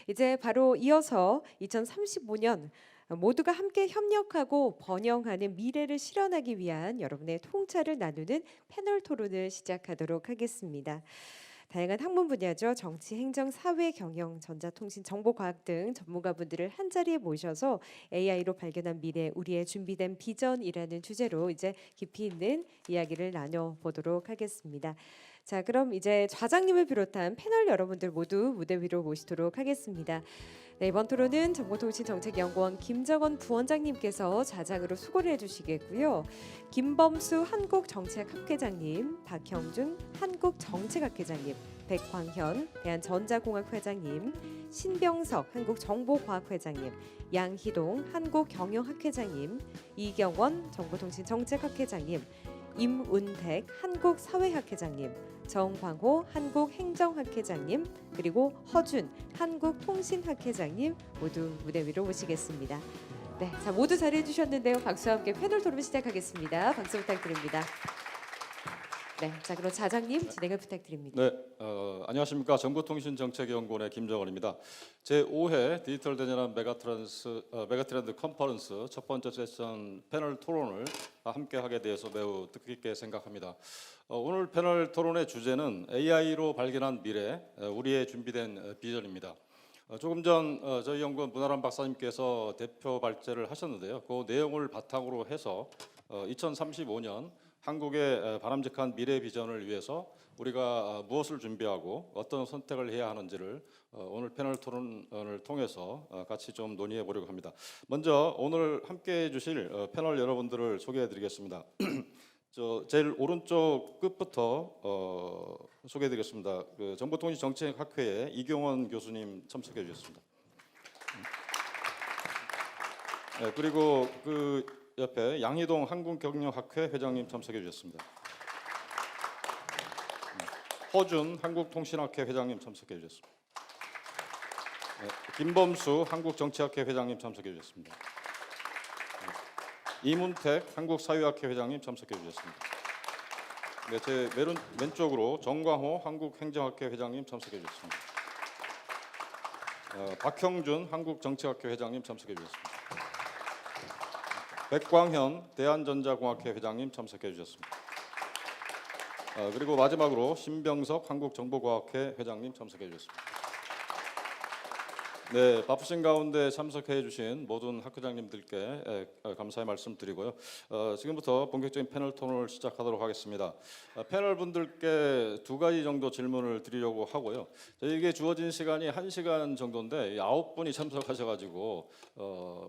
이제 바로 이어서 2035년 모두가 함께 협력하고 번영하는 미래를 실현하기 위한 여러분의 통찰을 나누는 패널 토론을 시작하도록 하겠습니다. 다양한 학문 분야죠. 정치, 행정, 사회, 경영, 전자통신, 정보과학 등 전문가분들을 한자리에 모셔서 AI로 발견한 미래, 우리의 준비된 비전이라는 주제로 이제 깊이 있는 이야기를 나눠보도록 하겠습니다. 자, 그럼 이제 좌장님을 비롯한 패널 여러분들 모두 무대 위로 모시도록 하겠습니다. 네, 이번 토론은 정보통신정책연구원 김정원 부원장님께서 좌장으로 수고를 해주시겠고요. 김범수 한국정책학회장님, 박형준 한국정책학회장님, 백광현 대한전자공학회장님, 신병석 한국정보과학회장님, 양희동 한국경영학회장님, 이경원 정보통신정책학회장님, 임운택 한국사회학회장님, 정광호 한국행정학회장님, 그리고 허준 한국통신학회장님 모두 무대 위로 모시겠습니다. 네, 자 모두 자리해 주셨는데요. 박수와 함께 패널 토론 시작하겠습니다. 박수 부탁드립니다. 네, 자 그럼 좌장님 진행을 부탁드립니다. 네, 안녕하십니까. 정보통신정책연구원의 김정원입니다. 제5회 디지털 대전환 메가트렌드 컨퍼런스 첫 번째 세션 패널 토론을 함께 하게 되어서 매우 뜻깊게 생각합니다. 오늘 패널 토론의 주제는 AI로 발견한 미래, 우리의 준비된 비전입니다. 조금 전 저희 연구원 문아람 박사님께서 대표 발제를 하셨는데요. 그 내용을 바탕으로 해서 2035년 한국의 바람직한 미래 비전을 위해서 우리가 무엇을 준비하고 어떤 선택을 해야 하는지를 오늘 패널 토론을 통해서 같이 좀 논의해 보려고 합니다. 먼저 오늘 함께해 주실 패널 여러분들을 소개해 드리겠습니다. 제일 오른쪽 끝부터 소개해 드리겠습니다. 정보통신정책학회의 이경원 교수님 참석해 주셨습니다. 네, 그리고 그 옆에 양희동 한국경영학회 회장님 참석해 주셨습니다. 허준 한국통신학회 회장님 참석해 주셨습니다. 김범수 한국정치학회 회장님 참석해 주셨습니다. 이문택 한국사회학회 회장님 참석해 주셨습니다. 네, 제 왼쪽으로 정광호 한국행정학회 회장님 참석해 주셨습니다. 박형준 한국정치학회 회장님 참석해 주셨습니다. 백광현 대한전자공학회 회장님 참석해 주셨습니다. 그리고 마지막으로 신병석 한국정보과학회 회장님 참석해 주셨습니다. 네, 바쁘신 가운데 참석해 주신 모든 학회장님들께 감사의 말씀 드리고요. 지금부터 본격적인 패널 토론을 시작하도록 하겠습니다. 패널 분들께 두 가지 정도 질문을 드리려고 하고요. 저에게 주어진 시간이 1시간 정도인데 9분이 참석하셔가지고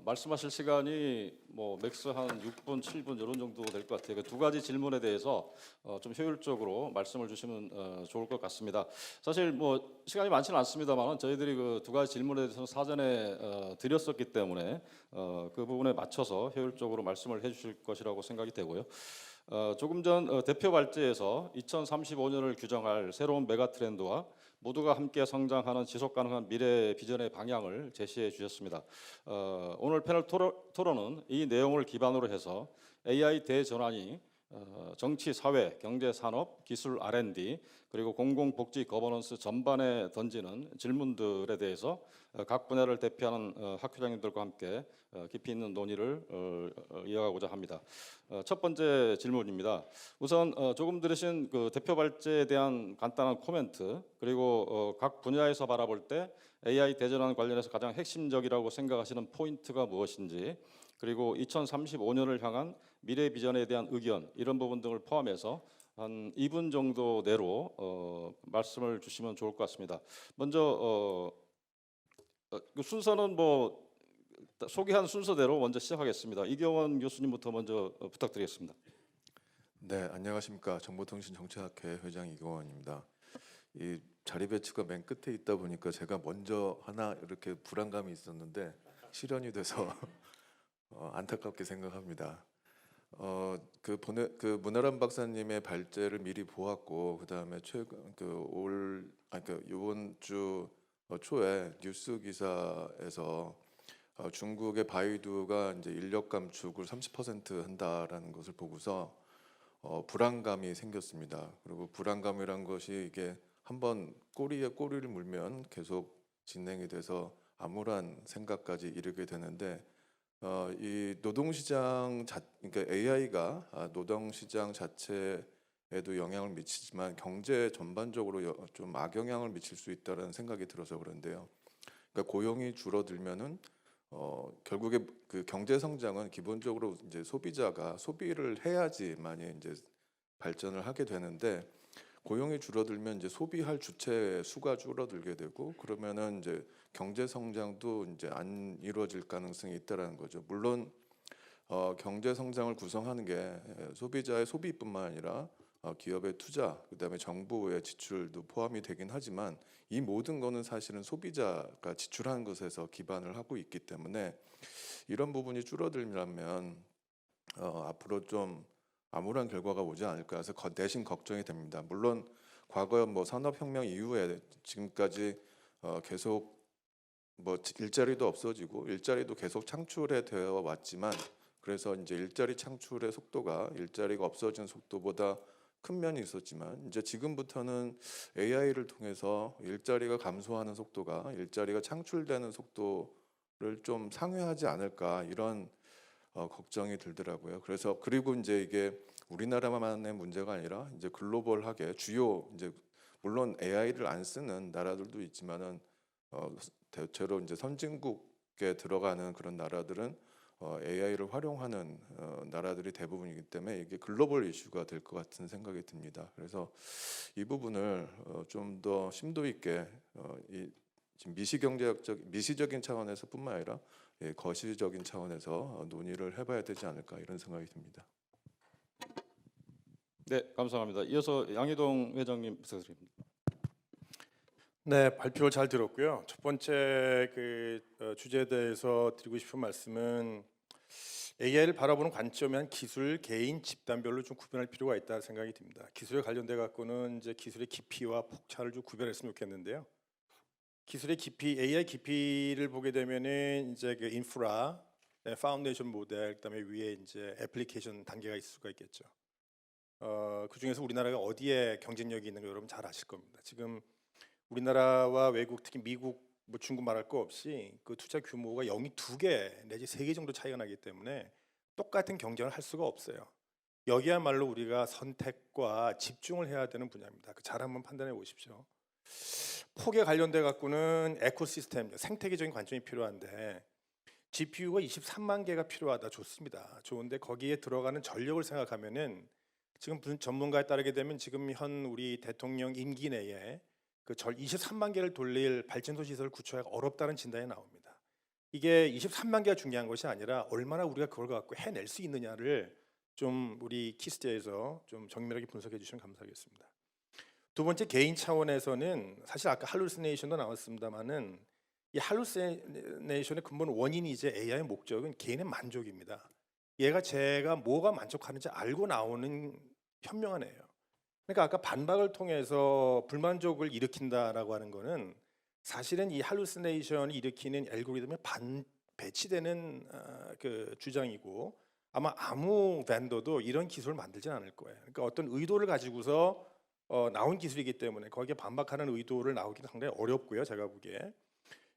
말씀하실 시간이 뭐 맥스 한 6분, 7분 이런 정도 될 것 같아요. 두 가지 질문에 대해서 좀 효율적으로 말씀을 주시면 좋을 것 같습니다. 사실 뭐 시간이 많지는 않습니다만 저희들이 그 두 가지 질문에 대해서 사전에 드렸었기 때문에 그 부분에 맞춰서 효율적으로 말씀을 해주실 것이라고 생각이 되고요. 조금 전 대표 발제에서 2035년을 규정할 새로운 메가트렌드와 모두가 함께 성장하는 지속가능한 미래 비전의 방향을 제시해 주셨습니다. 오늘 패널 토론은 이 내용을 기반으로 해서 AI 대전환이 정치, 사회, 경제, 산업, 기술, R&D 그리고 공공복지 거버넌스 전반에 던지는 질문들에 대해서 각 분야를 대표하는 학회장님들과 함께 깊이 있는 논의를 이어가고자 합니다. 첫 번째 질문입니다. 우선 조금 들으신 그 대표 발제에 대한 간단한 코멘트 그리고 각 분야에서 바라볼 때 AI 대전환 관련해서 가장 핵심적이라고 생각하시는 포인트가 무엇인지 그리고 2035년을 향한 미래 비전에 대한 의견 이런 부분 등을 포함해서 한 2분 정도 내로 말씀을 주시면 좋을 것 같습니다. 먼저 그 순서는 뭐 소개한 순서대로 먼저 시작하겠습니다. 이경원 교수님부터 먼저 부탁드리겠습니다. 네, 안녕하십니까. 정보통신정책학회 회장 이경원입니다. 이 자리 배치가 맨 끝에 있다 보니까 제가 먼저 하나 이렇게 불안감이 있었는데 실현이 돼서 안타깝게 생각합니다. 그 문아람 박사님의 발제를 미리 보았고 그다음에 최근 이번 주 초에 뉴스 기사에서 중국의 바이두가 이제 인력 감축을 30% 한다라는 것을 보고서 불안감이 생겼습니다. 그리고 불안감이란 것이 이게 한번 꼬리에 꼬리를 물면 계속 진행이 돼서 암울한 생각까지 이르게 되는데 이 노동시장 그러니까 AI가 노동시장 자체에도 영향을 미치지만 경제 전반적으로 좀 악영향을 미칠 수 있다는 생각이 들어서 그런데요. 그러니까 고용이 줄어들면은 결국에 그 경제 성장은 기본적으로 이제 소비자가 소비를 해야지만이 이제 발전을 하게 되는데 고용이 줄어들면 이제 소비할 주체 수가 줄어들게 되고 그러면은 이제 경제 성장도 이제 안 이루어질 가능성이 있다라는 거죠. 물론 경제 성장을 구성하는 게 소비자의 소비뿐만 아니라 기업의 투자, 그다음에 정부의 지출도 포함이 되긴 하지만 이 모든 거는 사실은 소비자가 지출하는 것에서 기반을 하고 있기 때문에 이런 부분이 줄어들면 앞으로 좀 암울한 결과가 오지 않을까 해서 대신 걱정이 됩니다. 물론 과거 뭐 산업혁명 이후에 지금까지 계속 뭐 일자리도 없어지고 일자리도 계속 창출해 되어 왔지만 그래서 이제 일자리 창출의 속도가 일자리가 없어지는 속도보다 큰 면이 있었지만 이제 지금부터는 AI를 통해서 일자리가 감소하는 속도가 일자리가 창출되는 속도를 좀 상회하지 않을까 이런 걱정이 들더라고요. 그래서 그리고 이제 이게 우리나라만의 문제가 아니라 이제 글로벌하게 주요 이제 물론 AI를 안 쓰는 나라들도 있지만은 대체로 이제 선진국에 들어가는 그런 나라들은 AI를 활용하는 나라들이 대부분이기 때문에 이게 글로벌 이슈가 될 것 같은 생각이 듭니다. 그래서 이 부분을 좀 더 심도 있게 이 지금 미시적인 차원에서뿐만 아니라 거시적인 차원에서 논의를 해봐야 되지 않을까 이런 생각이 듭니다. 네, 감사합니다. 이어서 양희동 회장님 부탁드립니다. 네, 발표 잘 들었고요. 첫 번째 주제에 대해서 드리고 싶은 말씀은 AI를 바라보는 관점이 한 기술, 개인, 집단별로 좀 구분할 필요가 있다 생각이 듭니다. 기술에 관련돼 갖고는 이제 기술의 깊이와 폭차를 좀 구별했으면 좋겠는데요. 기술의 깊이, AI 깊이를 보게 되면은 이제 그 인프라, 파운데이션 모델, 그다음에 위에 이제 애플리케이션 단계가 있을 수가 있겠죠. 그 중에서 우리나라가 어디에 경쟁력이 있는 거 여러분 잘 아실 겁니다. 지금 우리나라와 외국, 특히 미국, 뭐 중국 말할 거 없이 그 투자 규모가 영이 2개 내지 3개 정도 차이가 나기 때문에 똑같은 경쟁을 할 수가 없어요. 여기야말로 우리가 선택과 집중을 해야 되는 분야입니다. 잘 한번 판단해 보십시오. 폭에 관련돼 갖고는 에코시스템, 생태계적인 관점이 필요한데 GPU가 23만 개가 필요하다. 좋습니다. 좋은데 거기에 들어가는 전력을 생각하면은 지금 무슨 전문가에 따르게 되면 지금 현 우리 대통령 임기 내에 그 23만 개를 돌릴 발전소 시설을 구축하기가 어렵다는 진단이 나옵니다. 이게 23만 개가 중요한 것이 아니라 얼마나 우리가 그걸 갖고 해낼 수 있느냐를 좀 우리 키스제에서 좀 정밀하게 분석해 주시면 감사하겠습니다. 두 번째 개인 차원에서는 사실 아까 할루시네이션도 나왔습니다만은 이 할루시네이션의 근본 원인이 이제 AI의 목적은 개인의 만족입니다. 얘가 제가 뭐가 만족하는지 알고 나오는 현명한 애예요. 그러니까 아까 반박을 통해서 불만족을 일으킨다라고 하는 거는 사실은 이 할루시네이션이 일으키는 알고리즘에 배치되는 그 주장이고 아마 아무 벤더도 이런 기술을 만들진 않을 거예요. 그러니까 어떤 의도를 가지고서 나온 기술이기 때문에 거기에 반박하는 의도를 나오기는 상당히 어렵고요. 제가 보기에.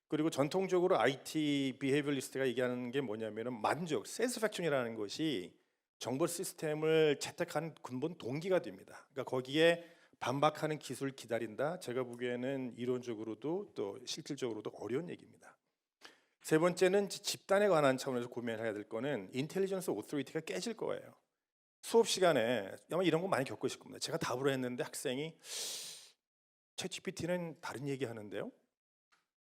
그리고 전통적으로 IT 비헤이비어리스트가 얘기하는 게 뭐냐면은 만족, satisfaction이라는 것이 정보 시스템을 채택하는 근본 동기가 됩니다. 그러니까 거기에 반박하는 기술을 기다린다. 제가 보기에는 이론적으로도 또 실질적으로도 어려운 얘기입니다. 세 번째는 집단에 관한 차원에서 고민해야 될 거는 인텔리전스 오토리티가 깨질 거예요. 수업 시간에 아마 이런 거 많이 겪으실 겁니다. 제가 답을 했는데 학생이 챗GPT는 다른 얘기 하는데요.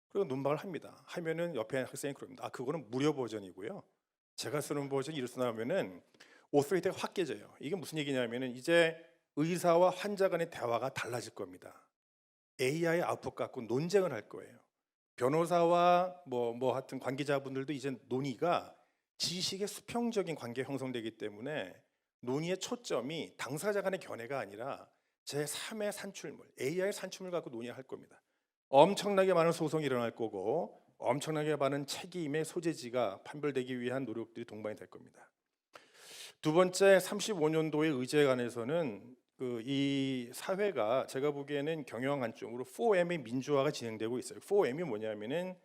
그리고 눈박을 합니다. 하면은 옆에 학생이 그럽니다. 그거는 무료 버전이고요. 제가 쓰는 버전이 이렇게 나오면은 오토리티가 확 깨져요. 이게 무슨 얘기냐면은 이제 의사와 환자 간의 대화가 달라질 겁니다. AI 아웃풋 갖고 논쟁을 할 거예요. 변호사와 뭐 하여튼 관계자분들도 이제 논의가 지식의 수평적인 관계 형성되기 때문에 논의의 초점이 당사자 간의 견해가 아니라 제3의 산출물, AI의 산출물 갖고 논의할 겁니다. 엄청나게 많은 소송이 일어날 거고 엄청나게 많은 책임의 소재지가 판별되기 위한 노력들이 동반이 될 겁니다. 두 번째 35년도의 의제에 관해서는 이 사회가 제가 보기에는 경영 관점으로 4M의 민주화가 진행되고 있어요. 4M이 뭐냐면은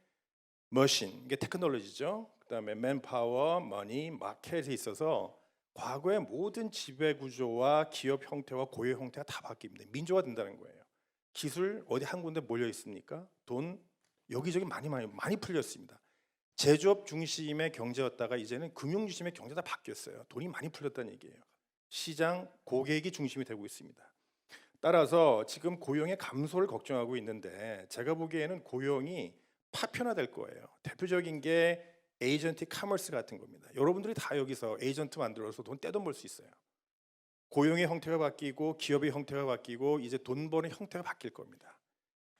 머신, 이게 테크놀로지죠. 그다음에 맨파워, 머니, 마켓에 있어서 과거의 모든 지배 구조와 기업 형태와 고유 형태가 다 바뀝니다. 민주화 된다는 거예요. 기술 어디 한 군데 몰려 있습니까? 돈 여기저기 많이 풀렸습니다. 제조업 중심의 경제였다가 이제는 금융 중심의 경제가 바뀌었어요. 돈이 많이 풀렸다는 얘기예요. 시장, 고객이 중심이 되고 있습니다. 따라서 지금 고용의 감소를 걱정하고 있는데 제가 보기에는 고용이 파편화될 거예요. 대표적인 게 에이전트 커머스 같은 겁니다. 여러분들이 다 여기서 에이전트 만들어서 돈 떼돈 벌 수 있어요. 고용의 형태가 바뀌고 기업의 형태가 바뀌고 이제 돈 버는 형태가 바뀔 겁니다.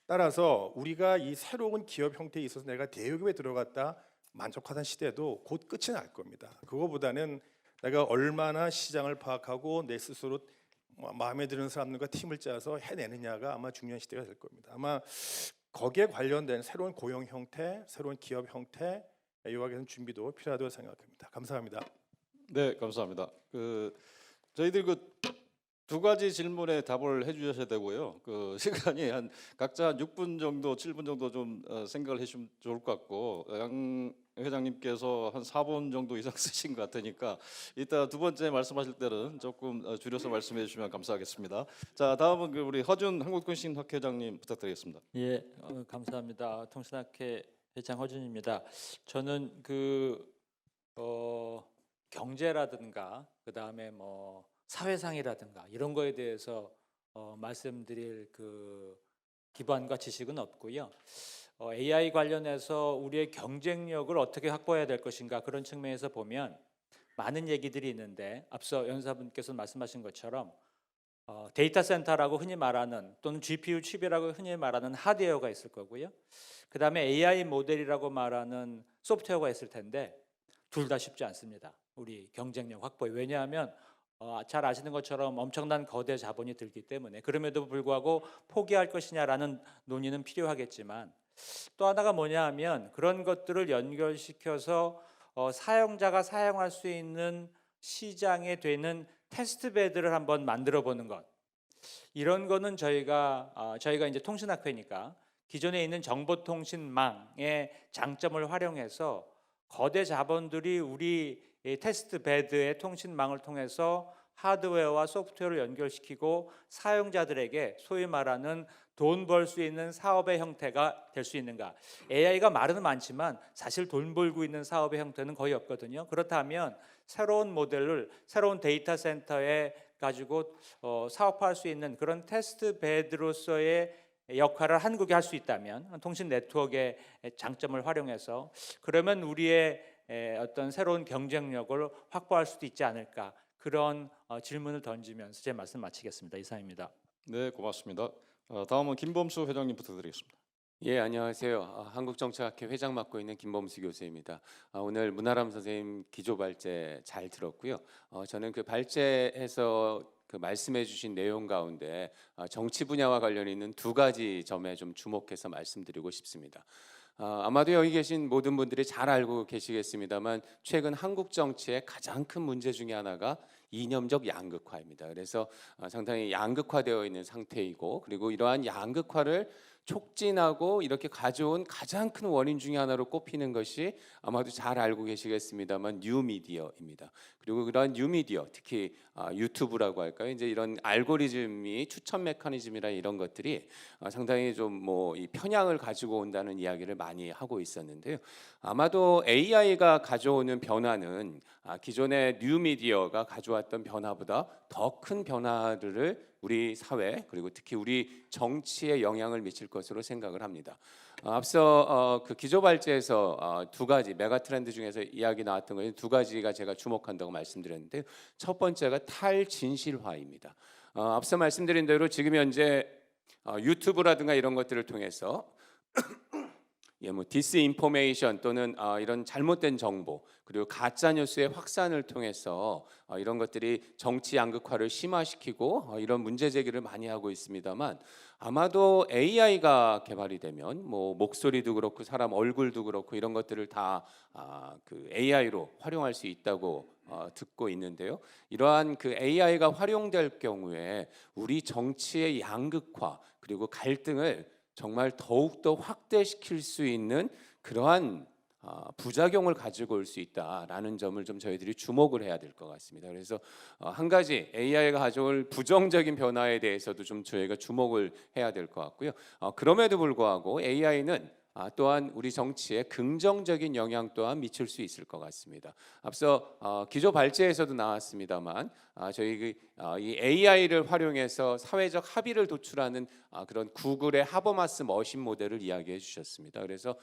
따라서 우리가 이 새로운 기업 형태에 있어서 내가 대기업에 들어갔다 만족하던 시대도 곧 끝이 날 겁니다. 그거보다는 내가 얼마나 시장을 파악하고 내 스스로 마음에 드는 사람들과 팀을 짜서 해내느냐가 아마 중요한 시대가 될 겁니다. 아마 거기에 관련된 새로운 고용 형태, 새로운 기업 형태 이와 같은 준비도 필요하다고 생각합니다. 감사합니다. 네, 감사합니다. 저희들 두 가지 질문에 답을 해주셔야 되고요. 시간이 각자 한 6분 정도, 7분 정도 좀 생각을 해주시면 좋을 것 같고 양 회장님께서 한 4분 정도 이상 쓰신 것 같으니까 이따 두 번째 말씀하실 때는 조금 줄여서 말씀해 주시면 감사하겠습니다. 자, 다음은 우리 허준 한국통신학회 회장님 부탁드리겠습니다. 예, 감사합니다. 통신학회 회장 허준입니다. 저는 경제라든가 그 다음에 뭐 사회상이라든가 이런 거에 대해서 말씀드릴 기반과 지식은 없고요. AI 관련해서 우리의 경쟁력을 어떻게 확보해야 될 것인가 그런 측면에서 보면 많은 얘기들이 있는데 앞서 연사분께서 말씀하신 것처럼 데이터 센터라고 흔히 말하는 또는 GPU 칩이라고 흔히 말하는 하드웨어가 있을 거고요. 그 다음에 AI 모델이라고 말하는 소프트웨어가 있을 텐데 둘 다 쉽지 않습니다. 우리 경쟁력 확보에. 왜냐하면 잘 아시는 것처럼 엄청난 거대 자본이 들기 때문에 그럼에도 불구하고 포기할 것이냐라는 논의는 필요하겠지만 또 하나가 뭐냐 하면 그런 것들을 연결시켜서 사용자가 사용할 수 있는 시장에 되는 테스트 베드를 한번 만들어 보는 것. 이런 거는 저희가 이제 통신학회니까 기존에 있는 정보통신망의 장점을 활용해서 거대 자본들이 우리 테스트 베드의 통신망을 통해서 하드웨어와 소프트웨어를 연결시키고 사용자들에게 소위 말하는 돈 벌 수 있는 사업의 형태가 될 수 있는가. AI가 말은 많지만 사실 돈 벌고 있는 사업의 형태는 거의 없거든요. 그렇다면 새로운 모델을 새로운 데이터 센터에 가지고 사업화할 수 있는 그런 테스트 베드로서의 역할을 한국이 할 수 있다면 통신 네트워크의 장점을 활용해서 그러면 우리의 어떤 새로운 경쟁력을 확보할 수도 있지 않을까 그런 질문을 던지면서 제 말씀 마치겠습니다. 이상입니다. 네, 고맙습니다. 다음은 김범수 회장님 부탁드리겠습니다. 예, 안녕하세요. 한국정책학회 회장 맡고 있는 김범수 교수입니다. 오늘 문아람 선생님 기조 발제 잘 들었고요. 저는 그 발제에서 말씀해 주신 내용 가운데 정치 분야와 관련 있는 두 가지 점에 좀 주목해서 말씀드리고 싶습니다. 아마도 여기 계신 모든 분들이 잘 알고 계시겠습니다만 최근 한국 정치의 가장 큰 문제 중에 하나가 이념적 양극화입니다. 그래서 상당히 양극화되어 있는 상태이고 그리고 이러한 양극화를 촉진하고 이렇게 가져온 가장 큰 원인 중에 하나로 꼽히는 것이 아마도 잘 알고 계시겠습니다만 뉴미디어입니다. 그리고 그러한 뉴미디어, 특히 유튜브라고 할까요? 이제 이런 알고리즘이 추천 메커니즘이나 이런 것들이 상당히 좀 이 편향을 가지고 온다는 이야기를 많이 하고 있었는데요. 아마도 AI가 가져오는 변화는 기존의 뉴미디어가 가져왔던 변화보다 더 큰 변화를 우리 사회 그리고 특히 우리 정치에 영향을 미칠 것으로 생각을 합니다. 앞서 그 기조 발제에서 두 가지 메가 트렌드 중에서 이야기 나왔던 것이 두 가지가 제가 주목한다고 말씀드렸는데 첫 번째가 탈진실화입니다. 앞서 말씀드린 대로 지금 현재 유튜브라든가 이런 것들을 통해서 뭐 디스인포메이션 또는 이런 잘못된 정보 그리고 가짜 뉴스의 확산을 통해서 이런 것들이 정치 양극화를 심화시키고 이런 문제 제기를 많이 하고 있습니다만 아마도 AI가 개발이 되면 뭐 목소리도 그렇고 사람 얼굴도 그렇고 이런 것들을 다 그 AI로 활용할 수 있다고 듣고 있는데요. 이러한 그 AI가 활용될 경우에 우리 정치의 양극화 그리고 갈등을 정말 더욱더 확대시킬 수 있는 그러한 부작용을 가지고 올 수 있다라는 점을 좀 저희들이 주목을 해야 될 것 같습니다. 그래서 한 가지 AI가 가져올 부정적인 변화에 대해서도 좀 저희가 주목을 해야 될 것 같고요. 그럼에도 불구하고 AI는 또한 우리 정치에 긍정적인 영향 또한 미칠 수 있을 것 같습니다. 앞서 기조 발제에서도 나왔습니다만 저희 이 AI를 활용해서 사회적 합의를 도출하는 그런 구글의 하버마스 머신 모델을 이야기해 주셨습니다. 그래서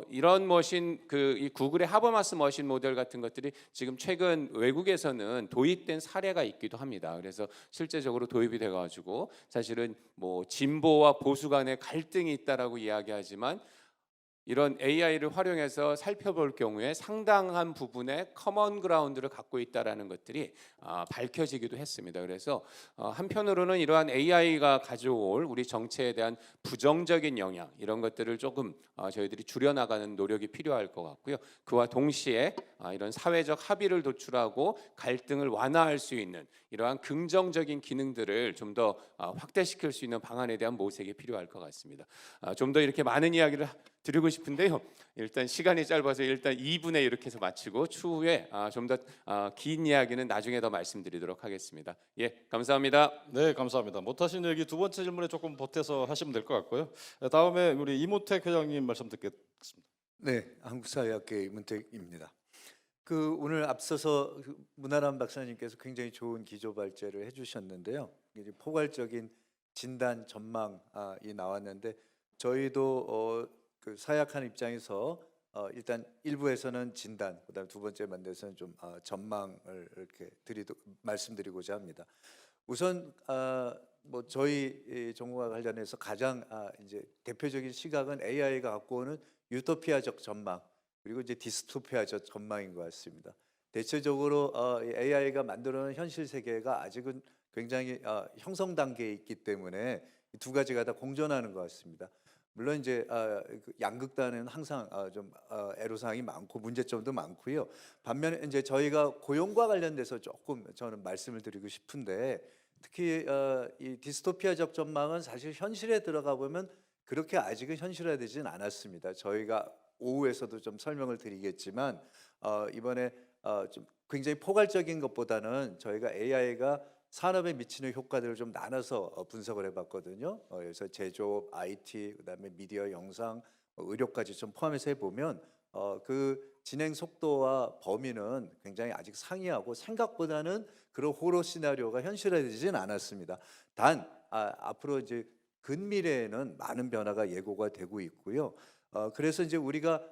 이런 머신 이 구글의 하버마스 머신 모델 같은 것들이 지금 최근 외국에서는 도입된 사례가 있기도 합니다. 그래서 실제적으로 도입이 돼 가지고 사실은 뭐 진보와 보수 간의 갈등이 있다라고 이야기하지만 이런 AI를 활용해서 살펴볼 경우에 상당한 부분의 커먼 그라운드를 갖고 있다라는 것들이 밝혀지기도 했습니다. 그래서 한편으로는 이러한 AI가 가져올 우리 정치에 대한 부정적인 영향 이런 것들을 조금 저희들이 줄여나가는 노력이 필요할 것 같고요. 그와 동시에 이런 사회적 합의를 도출하고 갈등을 완화할 수 있는 이러한 긍정적인 기능들을 좀 더 확대시킬 수 있는 방안에 대한 모색이 필요할 것 같습니다. 좀 더 이렇게 많은 이야기를 드리고 싶은데요. 일단 시간이 짧아서 일단 2분에 이렇게 해서 마치고 추후에 좀 더 긴 이야기는 나중에 더 말씀드리도록 하겠습니다. 예, 감사합니다. 네, 감사합니다. 못하신 얘기 두 번째 질문에 조금 보태서 하시면 될 것 같고요. 다음에 우리 이문택 회장님 말씀 듣겠습니다. 네, 한국사회학회 이문택입니다. 오늘 앞서서 문아람 박사님께서 굉장히 좋은 기조 발제를 해주셨는데요. 이제 포괄적인 진단 전망이 나왔는데 저희도 그 사회학하는 입장에서 일단 일부에서는 진단, 그다음 두 번째 만대에서는 좀 전망을 이렇게 말씀드리고자 합니다. 우선 뭐 저희 전공과 관련해서 가장 이제 대표적인 시각은 AI가 갖고 오는 유토피아적 전망 그리고 이제 디스토피아적 전망인 것 같습니다. 대체적으로 AI가 만들어낸 현실 세계가 아직은 굉장히 형성 단계에 있기 때문에 이 두 가지가 다 공존하는 것 같습니다. 물론 이제 양극단은 항상 좀 애로사항이 많고 문제점도 많고요. 반면에 이제 저희가 고용과 관련돼서 조금 저는 말씀을 드리고 싶은데 특히 이 디스토피아적 전망은 사실 현실에 들어가 보면 그렇게 아직은 현실화되지는 않았습니다. 저희가 오후에서도 좀 설명을 드리겠지만 이번에 좀 굉장히 포괄적인 것보다는 저희가 AI가 산업에 미치는 효과들을 좀 나눠서 분석을 해봤거든요. 그래서 제조업, IT, 그다음에 미디어, 영상, 의료까지 좀 포함해서 해보면 그 진행 속도와 범위는 굉장히 아직 상이하고 생각보다는 그런 호러 시나리오가 현실화되지는 않았습니다. 단 앞으로 이제 근미래에는 많은 변화가 예고가 되고 있고요. 그래서 이제 우리가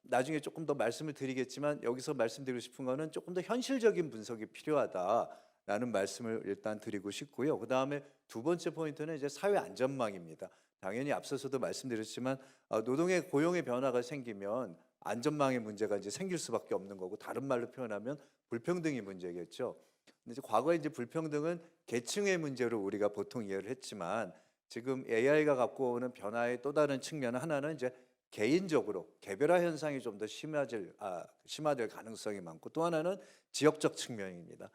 나중에 조금 더 말씀을 드리겠지만 여기서 말씀드리고 싶은 거는 조금 더 현실적인 분석이 필요하다라는 말씀을 일단 드리고 싶고요. 그 다음에 두 번째 포인트는 이제 사회 안전망입니다. 당연히 앞서서도 말씀드렸지만 노동의 고용의 변화가 생기면 안전망의 문제가 이제 생길 수밖에 없는 거고 다른 말로 표현하면 불평등이 문제겠죠. 근데 이제 과거에 이제 불평등은 계층의 문제로 우리가 보통 이해를 했지만 지금 AI가 갖고 오는 변화의 또 다른 측면 하나는 이제 개인적으로 개별화 현상이 좀 더 심화될 가능성이 많고 또 하나는 지역적 측면입니다.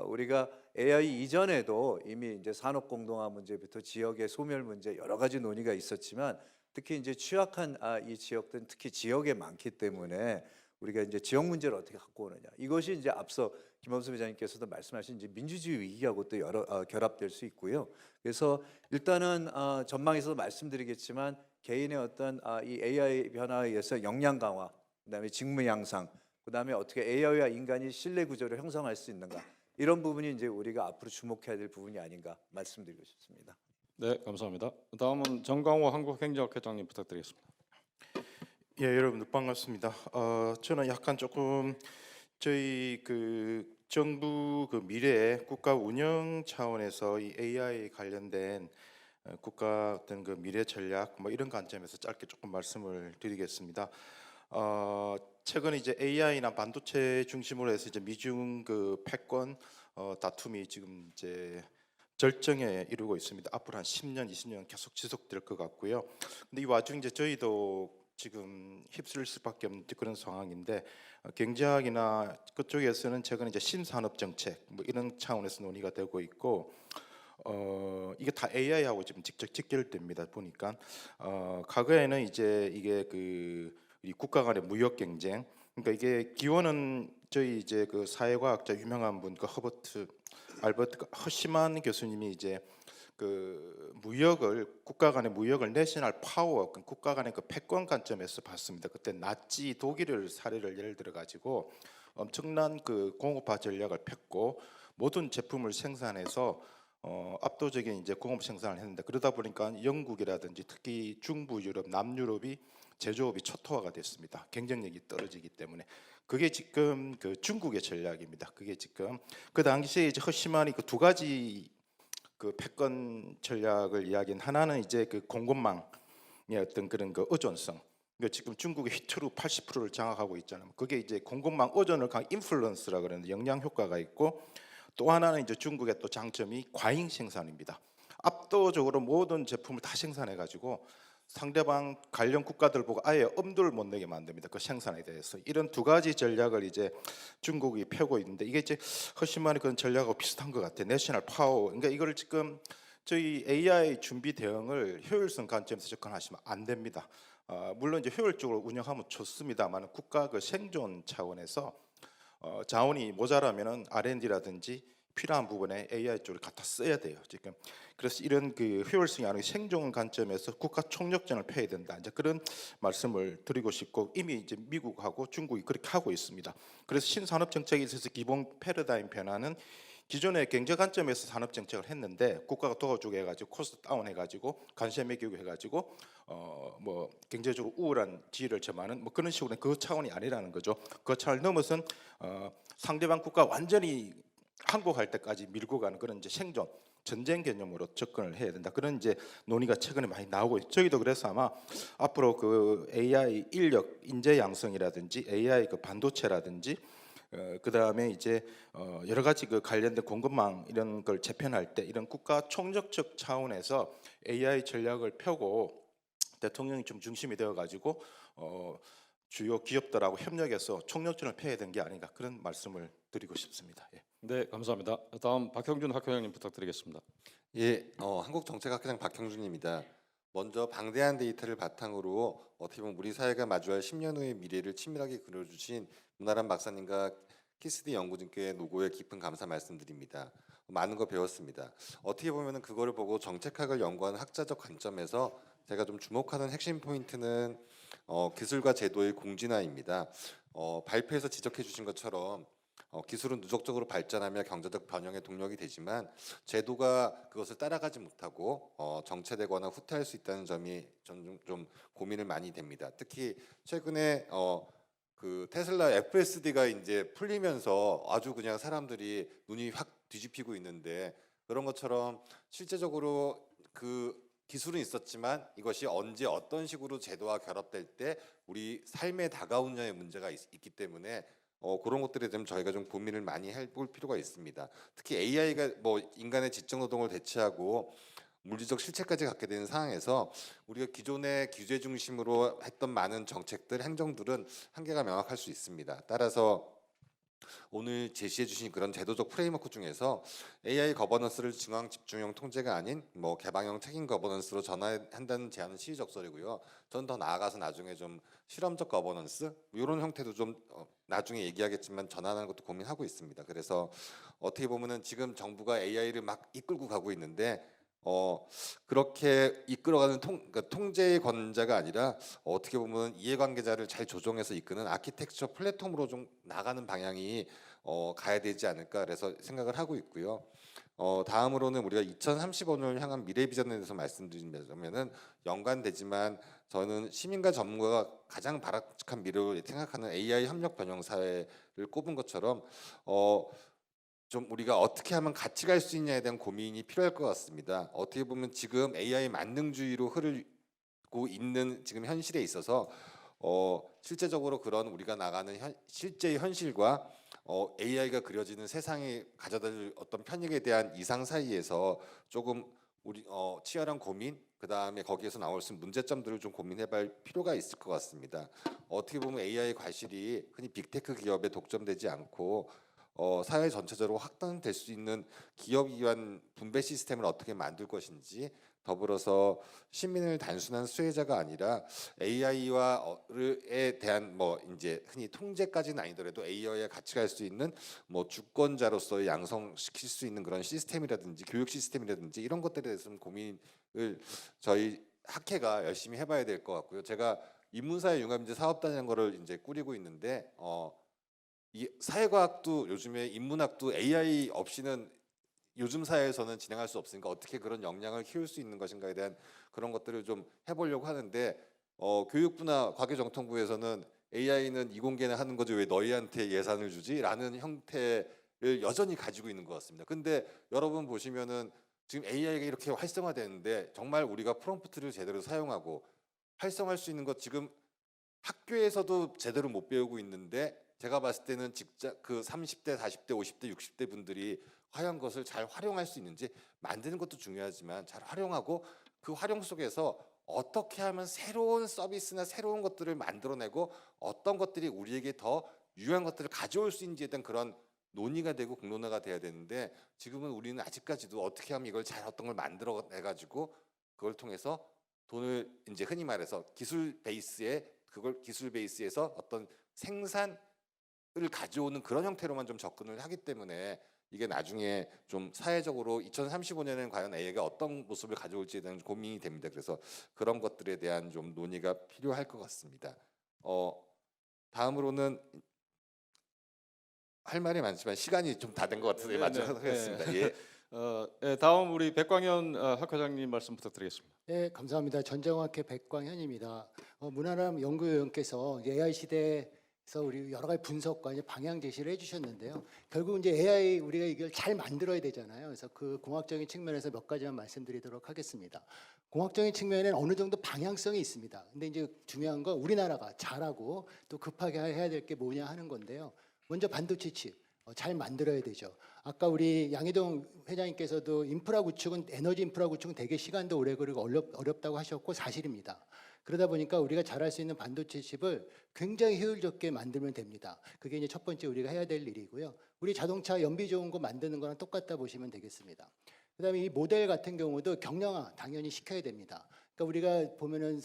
우리가 AI 이전에도 이미 이제 산업 공동화 문제부터 지역의 소멸 문제 여러 가지 논의가 있었지만 특히 이제 취약한 이 지역들은 특히 지역에 많기 때문에 우리가 이제 지역 문제를 어떻게 갖고 오느냐 이것이 이제 앞서 김범수 회장님께서도 말씀하신 이제 민주주의 위기하고 또 여러 결합될 수 있고요. 그래서 일단은 전망에서도 말씀드리겠지만 개인의 어떤 이 AI 변화에 의해서 역량 강화, 그다음에 직무 양상, 그다음에 어떻게 AI와 인간이 신뢰 구조를 형성할 수 있는가 이런 부분이 이제 우리가 앞으로 주목해야 될 부분이 아닌가 말씀드리고 싶습니다. 네, 감사합니다. 다음은 정강호 한국행정학회장님 부탁드리겠습니다. 예, 여러분들 반갑습니다. 저는 약간 조금 저희 정부 미래 국가 운영 차원에서 이 AI 관련된 국가 어떤 그 미래 전략 뭐 이런 관점에서 짧게 조금 말씀을 드리겠습니다. 최근 이제 AI나 반도체 중심으로 해서 이제 미중 그 패권 다툼이 지금 이제 절정에 이르고 있습니다. 앞으로 한 10년, 20년 계속 지속될 것 같고요. 근데 이 와중에 이제 저희도 지금 휩쓸릴 수밖에 없는 그런 상황인데 경제학이나 그쪽에서는 최근 이제 신산업 정책 뭐 이런 차원에서 논의가 되고 있고 이게 다 AI하고 지금 직접 직결됩니다. 보니까 과거에는 이제 이게 이 국가 간의 무역 경쟁 그러니까 이게 기원은 저희 이제 그 사회과학자 유명한 분 그 알버트 허시만 교수님이 이제 그 국가 간의 무역을 내셔널 파워 국가 간의 그 패권 관점에서 봤습니다. 그때 나치 독일을 사례를 예를 들어 가지고 엄청난 그 공업화 전략을 폈고 모든 제품을 생산해서 압도적인 이제 공업 생산을 했는데 그러다 보니까 영국이라든지 특히 중부 유럽, 남유럽이 제조업이 초토화가 됐습니다. 경쟁력이 떨어지기 때문에 그게 지금 그 중국의 전략입니다. 그게 지금 그 당시에 이제 허시만이 그 두 가지 그 패권 전략을 이야기한 하나는 이제 그 공급망의 어떤 그런 그 의존성. 그러니까 지금 중국의 히트로 80%를 장악하고 있잖아요. 그게 이제 공급망 의존을 강 인플루언스라 그러는데 영향 효과가 있고 또 하나는 이제 중국의 또 장점이 과잉 생산입니다. 압도적으로 모든 제품을 다 생산해 가지고 상대방 관련 국가들 보고 아예 엄두를 못 내게 만듭니다. 그 생산에 대해서 이런 두 가지 전략을 이제 중국이 펴고 있는데 이게 이제 허시만의 그런 전략하고 비슷한 것 같아요. 내셔널 파워. 그러니까 이걸 지금 저희 AI 준비 대응을 효율성 관점에서 접근하시면 안 됩니다. 물론 이제 효율적으로 운영하면 좋습니다만 국가 그 생존 차원에서 자원이 모자라면은 R&D라든지 필요한 부분에 AI 쪽을 갖다 써야 돼요. 지금 그래서 이런 그 효율성이 아니고 생존 관점에서 국가 총력전을 펴야 된다. 이제 그런 말씀을 드리고 싶고 이미 이제 미국하고 중국이 그렇게 하고 있습니다. 그래서 신산업 정책에 있어서 기본 패러다임 변화는 기존의 경제 관점에서 산업 정책을 했는데 국가가 도와주고 해가지고 코스트 다운 해가지고 관세 매기고 해가지고 뭐 경제적으로 우월한 지위를 점하는 뭐 그런 식으로 그 차원이 아니라는 거죠. 그 차원을 넘어선 상대방 국가 완전히 항복할 때까지 밀고 가는 그런 이제 생존 전쟁 개념으로 접근을 해야 된다. 그런 이제 논의가 최근에 많이 나오고 있죠. 저희도 그래서 아마 앞으로 그 AI 인력 인재 양성이라든지 AI 그 반도체라든지 그 다음에 이제 여러 가지 그 관련된 공급망 이런 걸 재편할 때 이런 국가 총력적 차원에서 AI 전략을 펴고 대통령이 좀 중심이 되어 가지고 주요 기업들하고 협력해서 총력전을 펴야 되는 게 아닌가 그런 말씀을 드리고 싶습니다. 예. 네, 감사합니다. 다음 박형준 학회장님 부탁드리겠습니다. 예, 한국정책학회장 박형준입니다. 먼저 방대한 데이터를 바탕으로 어떻게 보면 우리 사회가 마주할 10년 후의 미래를 친밀하게 그려주신 문아람 박사님과 키스디 연구진께 노고에 깊은 감사 말씀드립니다. 많은 거 배웠습니다. 어떻게 보면 그거를 보고 정책학을 연구하는 학자적 관점에서 제가 좀 주목하는 핵심 포인트는 기술과 제도의 공진화입니다. 발표에서 지적해 주신 것처럼 기술은 누적적으로 발전하며 경제적 변형의 동력이 되지만 제도가 그것을 따라가지 못하고 정체되거나 후퇴할 수 있다는 점이 저는 좀 고민을 많이 됩니다. 특히 최근에 그 테슬라 FSD가 이제 풀리면서 아주 그냥 사람들이 눈이 확 뒤집히고 있는데 그런 것처럼 실제적으로 그 기술은 있었지만 이것이 언제 어떤 식으로 제도와 결합될 때 우리 삶에 다가오느냐의 문제가 있기 때문에 그런 것들에 대해서 저희가 좀 고민을 많이 해볼 필요가 있습니다. 특히 AI가 뭐 인간의 지적 노동을 대체하고 물리적 실체까지 갖게 되는 상황에서 우리가 기존의 규제 중심으로 했던 많은 정책들, 행정들은 한계가 명확할 수 있습니다. 따라서 오늘 제시해 주신 그런 제도적 프레임워크 중에서 AI 거버넌스를 중앙 집중형 통제가 아닌 뭐 개방형 책임 거버넌스로 전환한다는 제안은 시의적설이고요. 저는 더 나아가서 나중에 좀 실험적 거버넌스 이런 형태도 좀 나중에 얘기하겠지만 전환하는 것도 고민하고 있습니다. 그래서 어떻게 보면은 지금 정부가 AI를 막 이끌고 가고 있는데 그렇게 이끌어가는 그러니까 통제의 권자가 아니라 어떻게 보면 이해관계자를 잘 조정해서 이끄는 아키텍처 플랫폼으로 좀 나가는 방향이 가야 되지 않을까 그래서 생각을 하고 있고요. 다음으로는 우리가 2035년을 향한 미래 비전에 대해서 말씀드리면은 연관되지만 저는 시민과 전문가가 가장 바람직한 미래로 생각하는 AI 협력 변형 사회를 꼽은 것처럼 좀 우리가 어떻게 하면 같이 갈 수 있냐에 대한 고민이 필요할 것 같습니다. 어떻게 보면 지금 AI 만능주의로 흐르고 있는 지금 현실에 있어서 실제적으로 그런 우리가 나가는 실제의 현실과 AI가 그려지는 세상이 가져다줄 어떤 편익에 대한 이상 사이에서 조금 우리 치열한 고민, 그 다음에 거기에서 나올 수 있는 문제점들을 좀 고민해볼 필요가 있을 것 같습니다. 어떻게 보면 AI 과실이 흔히 빅테크 기업에 독점되지 않고 사회 전체적으로 확산될 수 있는 기업 기관 분배 시스템을 어떻게 만들 것인지, 더불어서 시민을 단순한 수혜자가 아니라 AI와에 대한 뭐 이제 흔히 통제까지는 아니더라도 AI에 같이 갈 수 있는 뭐 주권자로서 양성시킬 수 있는 그런 시스템이라든지 교육 시스템이라든지 이런 것들에 대해서 좀 고민을 저희 학회가 열심히 해봐야 될 것 같고요. 제가 인문사회 융합인재 사업단이라는 거를 이제 꾸리고 있는데 이 사회과학도 요즘에 인문학도 AI 없이는 요즘 사회에서는 진행할 수 없으니까 어떻게 그런 역량을 키울 수 있는 것인가에 대한 그런 것들을 좀 해보려고 하는데 교육부나 과교정통부에서는 AI는 이공계나 하는 거지 왜 너희한테 예산을 주지? 라는 형태를 여전히 가지고 있는 것 같습니다. 근데 여러분 보시면은 지금 AI가 이렇게 활성화되는데 정말 우리가 프롬프트를 제대로 사용하고 활성화할 수 있는 것 지금 학교에서도 제대로 못 배우고 있는데 제가 봤을 때는 직접 그 30대, 40대, 50대, 60대 분들이 과연 것을 잘 활용할 수 있는지 만드는 것도 중요하지만 잘 활용하고 그 활용 속에서 어떻게 하면 새로운 서비스나 새로운 것들을 만들어내고 어떤 것들이 우리에게 더 유용한 것들을 가져올 수 있는지에 대한 그런 논의가 되고 공론화가 돼야 되는데 지금은 우리는 아직까지도 어떻게 하면 이걸 잘 어떤 걸 만들어내 가지고 그걸 통해서 돈을 이제 흔히 말해서 기술 베이스에서 어떤 생산을 가져오는 그런 형태로만 좀 접근을 하기 때문에 이게 나중에 좀 사회적으로 2035년에는 과연 AI가 어떤 모습을 가져올지에 대한 고민이 됩니다. 그래서 그런 것들에 대한 좀 논의가 필요할 것 같습니다. 다음으로는 할 말이 많지만 시간이 좀 다 된 것 같아서 마치도록 하겠습니다. 예. 다음 우리 백광현 학회장님 말씀 부탁드리겠습니다. 네, 감사합니다. 전정학회 백광현입니다. 문화람 연구위원께서 AI 시대에서 우리 여러 가지 분석과 이제 방향 제시를 해주셨는데요. 결국 이제 AI 우리가 이걸 잘 만들어야 되잖아요. 그래서 그 공학적인 측면에서 몇 가지만 말씀드리도록 하겠습니다. 공학적인 측면에는 어느 정도 방향성이 있습니다. 근데 이제 중요한 건 우리나라가 잘하고 또 급하게 해야 될 게 뭐냐 하는 건데요. 먼저 반도체 칩 잘 만들어야 되죠. 아까 우리 양희동 회장님께서도 인프라 구축은 에너지 인프라 구축은 되게 시간도 오래 걸리고 어렵다고 하셨고 사실입니다. 그러다 보니까 우리가 잘할 수 있는 반도체 칩을 굉장히 효율적게 만들면 됩니다. 그게 이제 첫 번째 우리가 해야 될 일이고요. 우리 자동차 연비 좋은 거 만드는 거랑 똑같다 보시면 되겠습니다. 그다음에 이 모델 같은 경우도 경량화 당연히 시켜야 됩니다. 그러니까 우리가 보면은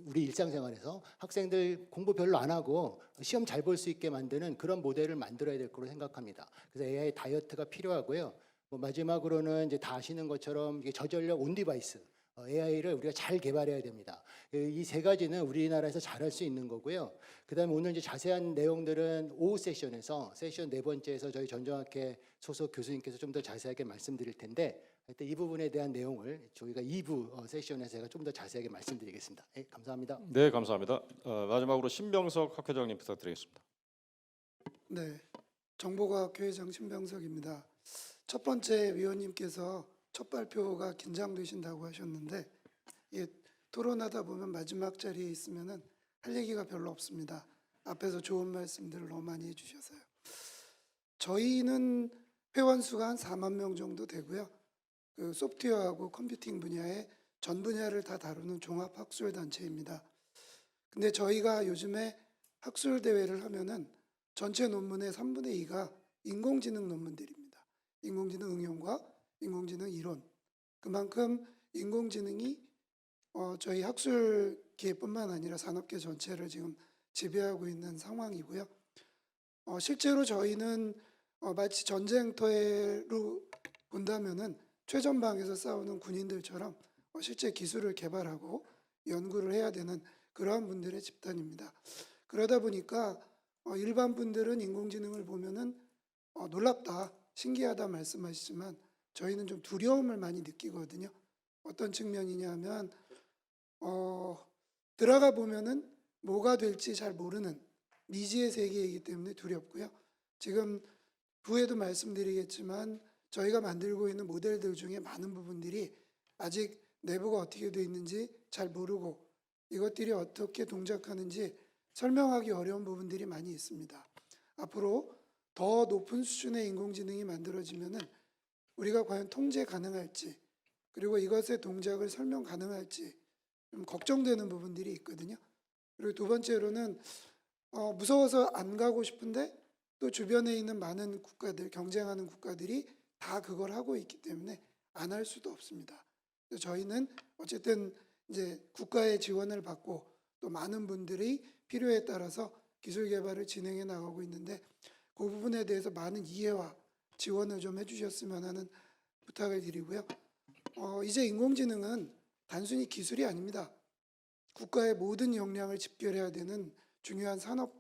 우리 일상생활에서 학생들 공부 별로 안 하고 시험 잘 볼 수 있게 만드는 그런 모델을 만들어야 될 거로 생각합니다. 그래서 AI 다이어트가 필요하고요. 마지막으로는 이제 다 아시는 것처럼 이게 저전력 온 디바이스 AI를 우리가 잘 개발해야 됩니다. 이 세 가지는 우리나라에서 잘할 수 있는 거고요. 그다음에 오늘 이제 자세한 내용들은 오후 세션에서 세션 네 번째에서 저희 전정학회 소속 교수님께서 좀 더 자세하게 말씀드릴 텐데 하여튼 이 부분에 대한 내용을 저희가 2부 세션에서 제가 좀 더 자세하게 말씀드리겠습니다. 네, 감사합니다. 네, 감사합니다. 마지막으로 신병석 학회장님 부탁드리겠습니다. 네, 정보과학회장 신병석입니다. 첫 번째 위원님께서 첫 발표가 긴장되신다고 하셨는데 토론하다 보면 마지막 자리에 있으면은 할 얘기가 별로 없습니다. 앞에서 좋은 말씀들을 너무 많이 해주셔서요. 저희는 회원 수가 한 4만 명 정도 되고요. 그 소프트웨어하고 컴퓨팅 분야의 전 분야를 다 다루는 종합 학술 단체입니다. 근데 저희가 요즘에 학술 대회를 하면은 전체 논문의 3분의 2가 인공지능 논문들입니다. 인공지능 응용과 인공지능 이론. 그만큼 인공지능이 저희 학술계뿐만 아니라 산업계 전체를 지금 지배하고 있는 상황이고요. 실제로 저희는 마치 전쟁터로 본다면은 최전방에서 싸우는 군인들처럼 실제 기술을 개발하고 연구를 해야 되는 그러한 분들의 집단입니다. 그러다 보니까 일반 분들은 인공지능을 보면은 놀랍다, 신기하다 말씀하시지만 저희는 좀 두려움을 많이 느끼거든요. 어떤 측면이냐면 들어가 보면은 뭐가 될지 잘 모르는 미지의 세계이기 때문에 두렵고요. 지금 후에도 말씀드리겠지만 저희가 만들고 있는 모델들 중에 많은 부분들이 아직 내부가 어떻게 되어 있는지 잘 모르고 이것들이 어떻게 동작하는지 설명하기 어려운 부분들이 많이 있습니다. 앞으로 더 높은 수준의 인공지능이 만들어지면은 우리가 과연 통제 가능할지, 그리고 이것의 동작을 설명 가능할지 좀 걱정되는 부분들이 있거든요. 그리고 두 번째로는 무서워서 안 가고 싶은데 또 주변에 있는 많은 국가들, 경쟁하는 국가들이 다 그걸 하고 있기 때문에 안 할 수도 없습니다. 그래서 저희는 어쨌든 이제 국가의 지원을 받고 또 많은 분들이 필요에 따라서 기술 개발을 진행해 나가고 있는데 그 부분에 대해서 많은 이해와 지원을 좀 해주셨으면 하는 부탁을 드리고요. 이제 인공지능은 단순히 기술이 아닙니다. 국가의 모든 역량을 집결해야 되는 중요한 산업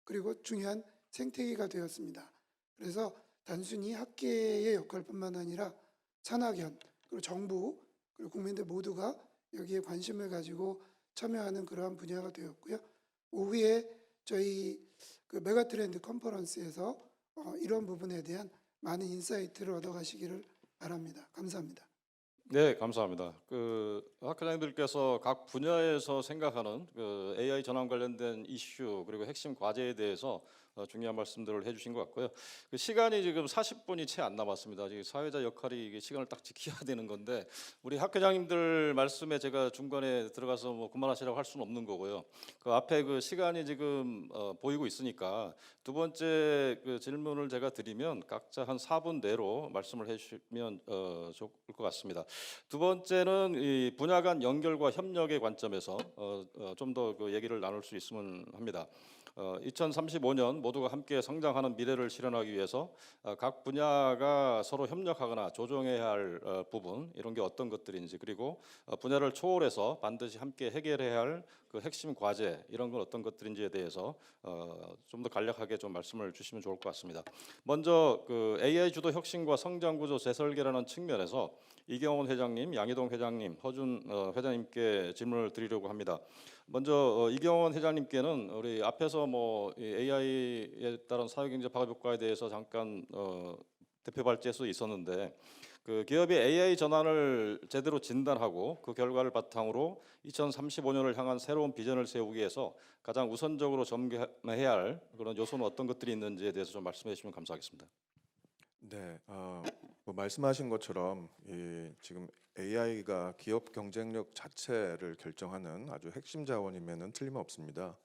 그리고 중요한 생태계가 되었습니다. 그래서 단순히 학계의 역할뿐만 아니라 산학연 그리고 정부 그리고 국민들 모두가 여기에 관심을 가지고 참여하는 그러한 분야가 되었고요. 오후에 저희 그 메가트렌드 컨퍼런스에서 이런 부분에 대한 많은 인사이트를 얻어가시기를 바랍니다. 감사합니다. 네, 감사합니다. 학회장님들께서 각 분야에서 생각하는 AI 전환 관련된 이슈 그리고 핵심 과제에 대해서 중요한 말씀들을 해주신 것 같고요. 시간이 지금 40분이 채 안 남았습니다. 지금 사회자 역할이 이게 시간을 딱 지켜야 되는 건데 우리 학회장님들 말씀에 제가 중간에 들어가서 뭐 그만하시라고 할 수는 없는 거고요. 그 앞에 그 시간이 지금 보이고 있으니까 두 번째 그 질문을 제가 드리면 각자 한 4분 내로 말씀을 해주시면 좋을 것 같습니다. 두 번째는 이 분야 간 연결과 협력의 관점에서 좀 더 그 얘기를 나눌 수 있으면 합니다. 2035년 모두가 함께 성장하는 미래를 실현하기 위해서 각 분야가 서로 협력하거나 조정해야 할 부분 이런 게 어떤 것들인지 그리고 분야를 초월해서 반드시 함께 해결해야 할 그 핵심 과제 이런 건 어떤 것들인지에 대해서 좀 더 간략하게 좀 말씀을 주시면 좋을 것 같습니다. 먼저 그 AI 주도 혁신과 성장 구조 재설계라는 측면에서 이경원 회장님, 양희동 회장님, 허준 회장님께 질문을 드리려고 합니다. 먼저 이경원 회장님께는 우리 앞에서 뭐 AI에 따른 사회경제 파급 효과에 대해서 잠깐 대표 발제에서 있었는데 그 기업이 AI 전환을 제대로 진단하고 그 결과를 바탕으로 2035년을 향한 새로운 비전을 세우기 위해서 가장 우선적으로 점검해야 할 그런 요소는 어떤 것들이 있는지에 대해서 좀 말씀해 주시면 감사하겠습니다. 네, 뭐 말씀하신 것처럼 지금 AI가 기업 경쟁력 자체를 결정하는 아주 핵심 자원이면은 틀림없습니다.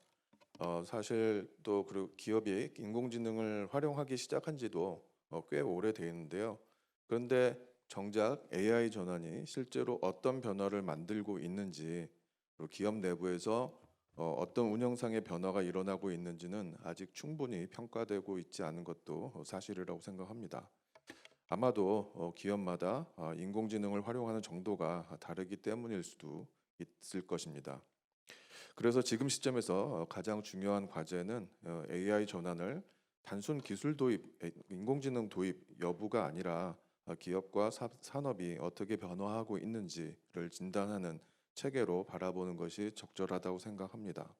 사실 또 그리고 기업이 인공지능을 활용하기 시작한지도 꽤 오래되었는데요. 그런데 정작 AI 전환이 실제로 어떤 변화를 만들고 있는지 그리고 기업 내부에서 어떤 운영상의 변화가 일어나고 있는지는 아직 충분히 평가되고 있지 않은 것도 사실이라고 생각합니다. 아마도 기업마다 인공지능을 활용하는 정도가 다르기 때문일 수도 있을 것입니다. 그래서 지금 시점에서 가장 중요한 과제는 AI 전환을 단순 기술 도입, 인공지능 도입 여부가 아니라 기업과 산업이 어떻게 변화하고 있는지를 진단하는 체계로 바라보는 것이 적절하다고 생각합니다.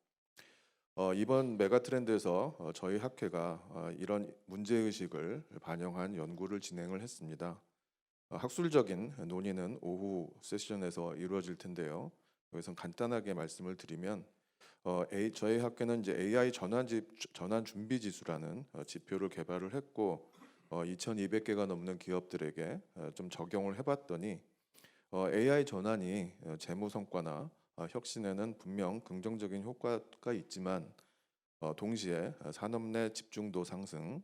이번 메가트렌드에서 저희 학회가 이런 문제의식을 반영한 연구를 진행을 했습니다. 학술적인 논의는 오후 세션에서 이루어질 텐데요. 여기서 간단하게 말씀을 드리면 저희 학회는 이제 AI 전환 준비 지수라는 지표를 개발을 했고 2,200개가 넘는 기업들에게 좀 적용을 해봤더니 AI 전환이 재무 성과나 혁신에는 분명 긍정적인 효과가 있지만 동시에 산업 내 집중도 상승,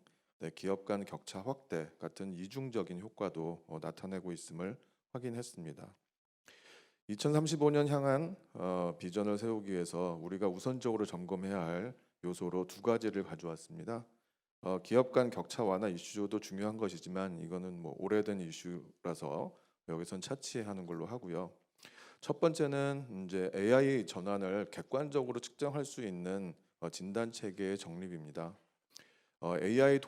기업 간 격차 확대 같은 이중적인 효과도 나타내고 있음을 확인했습니다. 2035년 향한 비전을 세우기 위해서 우리가 우선적으로 점검해야 할 요소로 두 가지를 가져왔습니다. 기업 간 격차 완화 이슈도 중요한 것이지만 이거는 뭐 오래된 이슈라서 여기선 차치하는 걸로 하고요. 첫 번째는 이제 AI 전환을 객관적으로 측정할 수 있는 진단 체계의 정립입니다. AI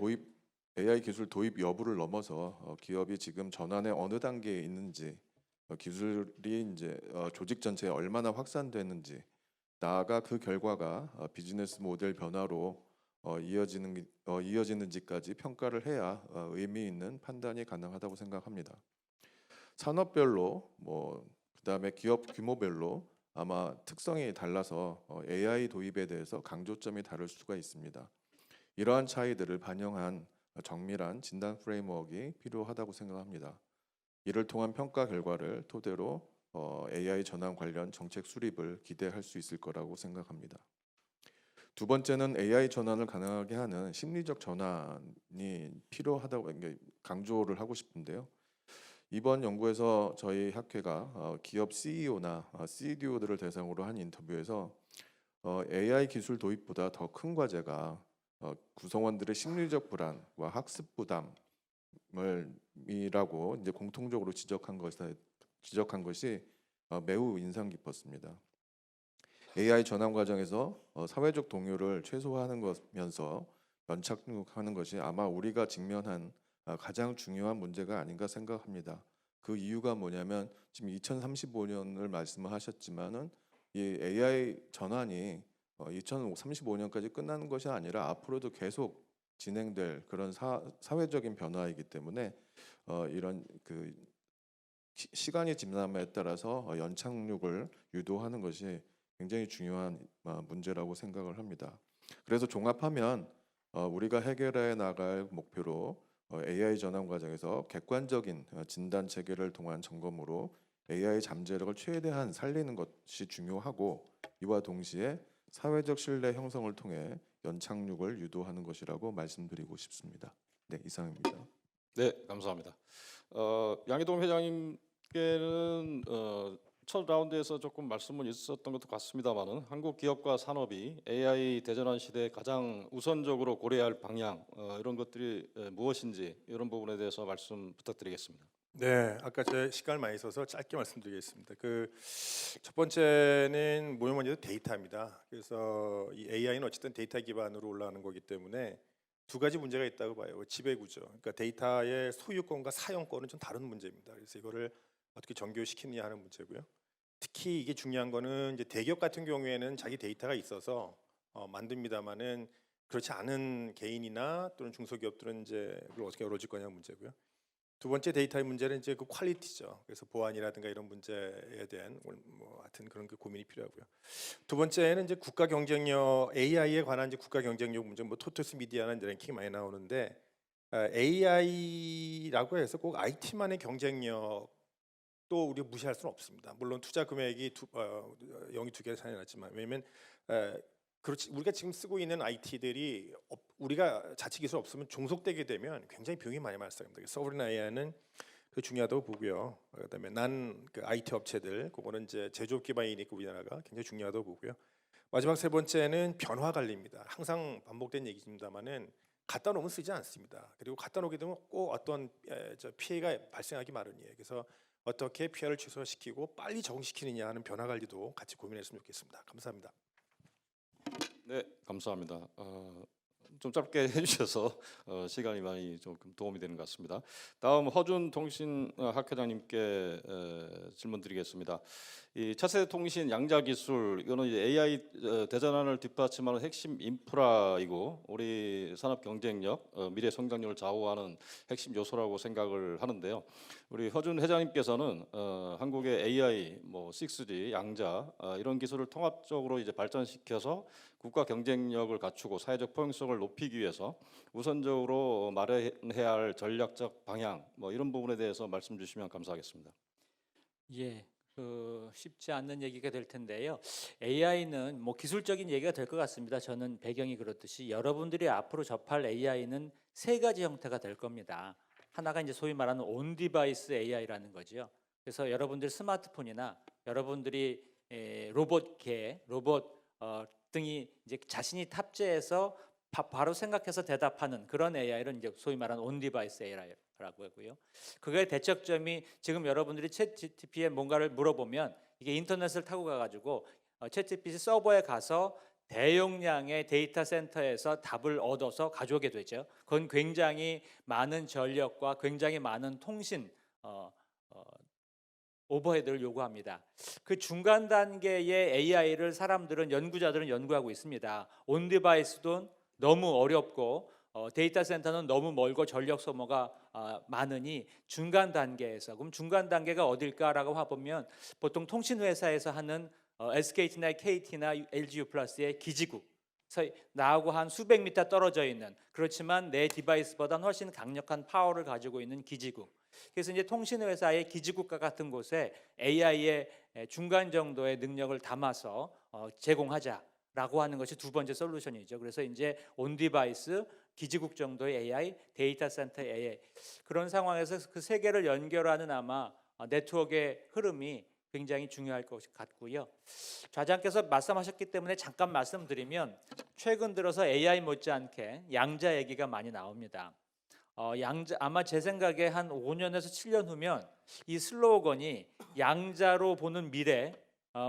기술 도입 여부를 넘어서 기업이 지금 전환의 어느 단계에 있는지, 기술이 이제 조직 전체에 얼마나 확산되는지, 나아가 그 결과가 비즈니스 모델 변화로 이어지는지까지 평가를 해야 의미 있는 판단이 가능하다고 생각합니다. 산업별로 그다음에 기업 규모별로 아마 특성이 달라서 AI 도입에 대해서 강조점이 다를 수가 있습니다. 이러한 차이들을 반영한 정밀한 진단 프레임워크가 필요하다고 생각합니다. 이를 통한 평가 결과를 토대로 AI 전환 관련 정책 수립을 기대할 수 있을 거라고 생각합니다. 두 번째는 AI 전환을 가능하게 하는 심리적 전환이 필요하다고 강조를 하고 싶은데요. 이번 연구에서 저희 학회가 기업 CEO나 CDO들을 대상으로 한 인터뷰에서 AI 기술 도입보다 더 큰 과제가 구성원들의 심리적 불안과 학습 부담이라고 이제 공통적으로 지적한 것이 매우 인상 깊었습니다. AI 전환 과정에서 사회적 동요를 최소화하면서 연착륙하는 것이 아마 우리가 직면한 가장 중요한 문제가 아닌가 생각합니다. 그 이유가 뭐냐면 지금 2035년을 말씀을 하셨지만은 이 AI 전환이 2035년까지 끝나는 것이 아니라 앞으로도 계속 진행될 그런 사회적인 변화이기 때문에 이런 그 시간이 지남에 따라서 연착륙을 유도하는 것이 굉장히 중요한 문제라고 생각을 합니다. 그래서 종합하면 우리가 해결해 나갈 목표로 AI 전환 과정에서 객관적인 진단 체계를 통한 점검으로 AI 잠재력을 최대한 살리는 것이 중요하고 이와 동시에 사회적 신뢰 형성을 통해 연착륙을 유도하는 것이라고 말씀드리고 싶습니다. 네, 이상입니다. 네, 감사합니다. 양희동 회장님께는 첫 라운드에서 조금 말씀은 있었던 것도 같습니다만은 한국 기업과 산업이 AI 대전환 시대에 가장 우선적으로 고려해야 할 방향 이런 것들이 무엇인지 이런 부분에 대해서 말씀 부탁드리겠습니다. 네, 아까 제 시간을 많이 써서 짧게 말씀드리겠습니다. 그 첫 번째는 뭐니 뭐니 해도 데이터입니다. 그래서 이 AI는 어쨌든 데이터 기반으로 올라가는 거기 때문에 두 가지 문제가 있다고 봐요. 지배 구조, 그러니까 데이터의 소유권과 사용권은 좀 다른 문제입니다. 그래서 이거를 어떻게 정교시키느냐 하는 문제고요. 특히 이게 중요한 거는 이제 대기업 같은 경우에는 자기 데이터가 있어서 만듭니다만은 그렇지 않은 개인이나 또는 중소기업들은 이제 그걸 어떻게 이루어질 거냐 문제고요. 두 번째 데이터의 문제는 이제 그 퀄리티죠. 그래서 보안이라든가 이런 문제에 대한 하여튼 그런 그 고민이 필요하고요. 두 번째는 이제 국가 경쟁력, AI에 관한 이제 국가 경쟁력 문제, 토토스 미디어나 랭킹이 많이 나오는데 AI라고 해서 꼭 IT만의 경쟁력 또 우리가 무시할 수는 없습니다. 물론 투자 금액이 영이 두 개를 살려놨지만 왜냐하면 그렇지 우리가 지금 쓰고 있는 IT들이 우리가 자체 기술 없으면 종속되게 되면 굉장히 비용이 많이 발생합니다. 서브린 AI는 그 중요하다고 보고요. 그다음에 그 IT 업체들 그거는 이제 제조업 기반이니까 우리나라가 굉장히 중요하다고 보고요. 마지막 세 번째는 변화 관리입니다. 항상 반복된 얘기입니다만은 갖다 놓으면 쓰지 않습니다. 그리고 갖다 놓게 되면 꼭 어떤 피해가 발생하기 마련이에요. 그래서 어떻게 피해를 최소화시키고 빨리 적응시키느냐 하는 변화 관리도 같이 고민했으면 좋겠습니다. 감사합니다. 네, 감사합니다. 좀 짧게 해주셔서 시간이 많이 조금 도움이 되는 것 같습니다. 다음 허준 통신 학회장님께 질문 드리겠습니다. 이 차세대 통신 양자 기술 이거는 이제 AI 대전환을 뒷받침하는 핵심 인프라이고 우리 산업 경쟁력, 미래 성장률을 좌우하는 핵심 요소라고 생각을 하는데요. 우리 허준 회장님께서는 한국의 AI, 6G, 양자 이런 기술을 통합적으로 이제 발전시켜서 국가 경쟁력을 갖추고 사회적 포용성을 높이기 위해서 우선적으로 마련해야 할 전략적 방향 이런 부분에 대해서 말씀 주시면 감사하겠습니다. 예, 쉽지 않는 얘기가 될 텐데요. AI는 기술적인 얘기가 될 것 같습니다. 저는 배경이 그렇듯이 여러분들이 앞으로 접할 AI는 세 가지 형태가 될 겁니다. 하나가 이제 소위 말하는 온 디바이스 AI라는 거죠. 그래서 여러분들 스마트폰이나 여러분들이 로봇 등이 이제 자신이 탑재해서 바로 생각해서 대답하는 그런 AI를 이제 소위 말하는 온 디바이스 AI라고 하고요. 그게 대척점이 지금 여러분들이 챗GPT에 뭔가를 물어보면 이게 인터넷을 타고 가가지고 챗GPT 서버에 가서 대용량의 데이터 센터에서 답을 얻어서 가져오게 되죠. 그건 굉장히 많은 전력과 굉장히 많은 통신 오버헤드를 요구합니다. 그 중간 단계의 AI를 연구자들은 연구하고 있습니다. 온 디바이스든 너무 어렵고 데이터 센터는 너무 멀고 전력 소모가 많으니 중간 단계에서, 그럼 중간 단계가 어딜까라고 봐보면 보통 통신 회사에서 하는 SKT나 KT나 LG U+의 기지국, 나하고 한 수백 미터 떨어져 있는, 그렇지만 내 디바이스보다는 훨씬 강력한 파워를 가지고 있는 기지국. 그래서 이제 통신 회사의 기지국과 같은 곳에 AI의 중간 정도의 능력을 담아서 제공하자라고 하는 것이 두 번째 솔루션이죠. 그래서 이제 온 디바이스 기지국 정도의 AI, 데이터 센터 AI, 그런 상황에서 그 세 개를 연결하는 아마 네트워크의 흐름이 굉장히 중요할 것 같고요. 좌장께서 말씀하셨기 때문에 잠깐 말씀드리면, 최근 들어서 AI 못지않게 양자 얘기가 많이 나옵니다. 양자, 아마 제 생각에 한 5년에서 7년 후면 이 슬로건이 양자로 보는 미래,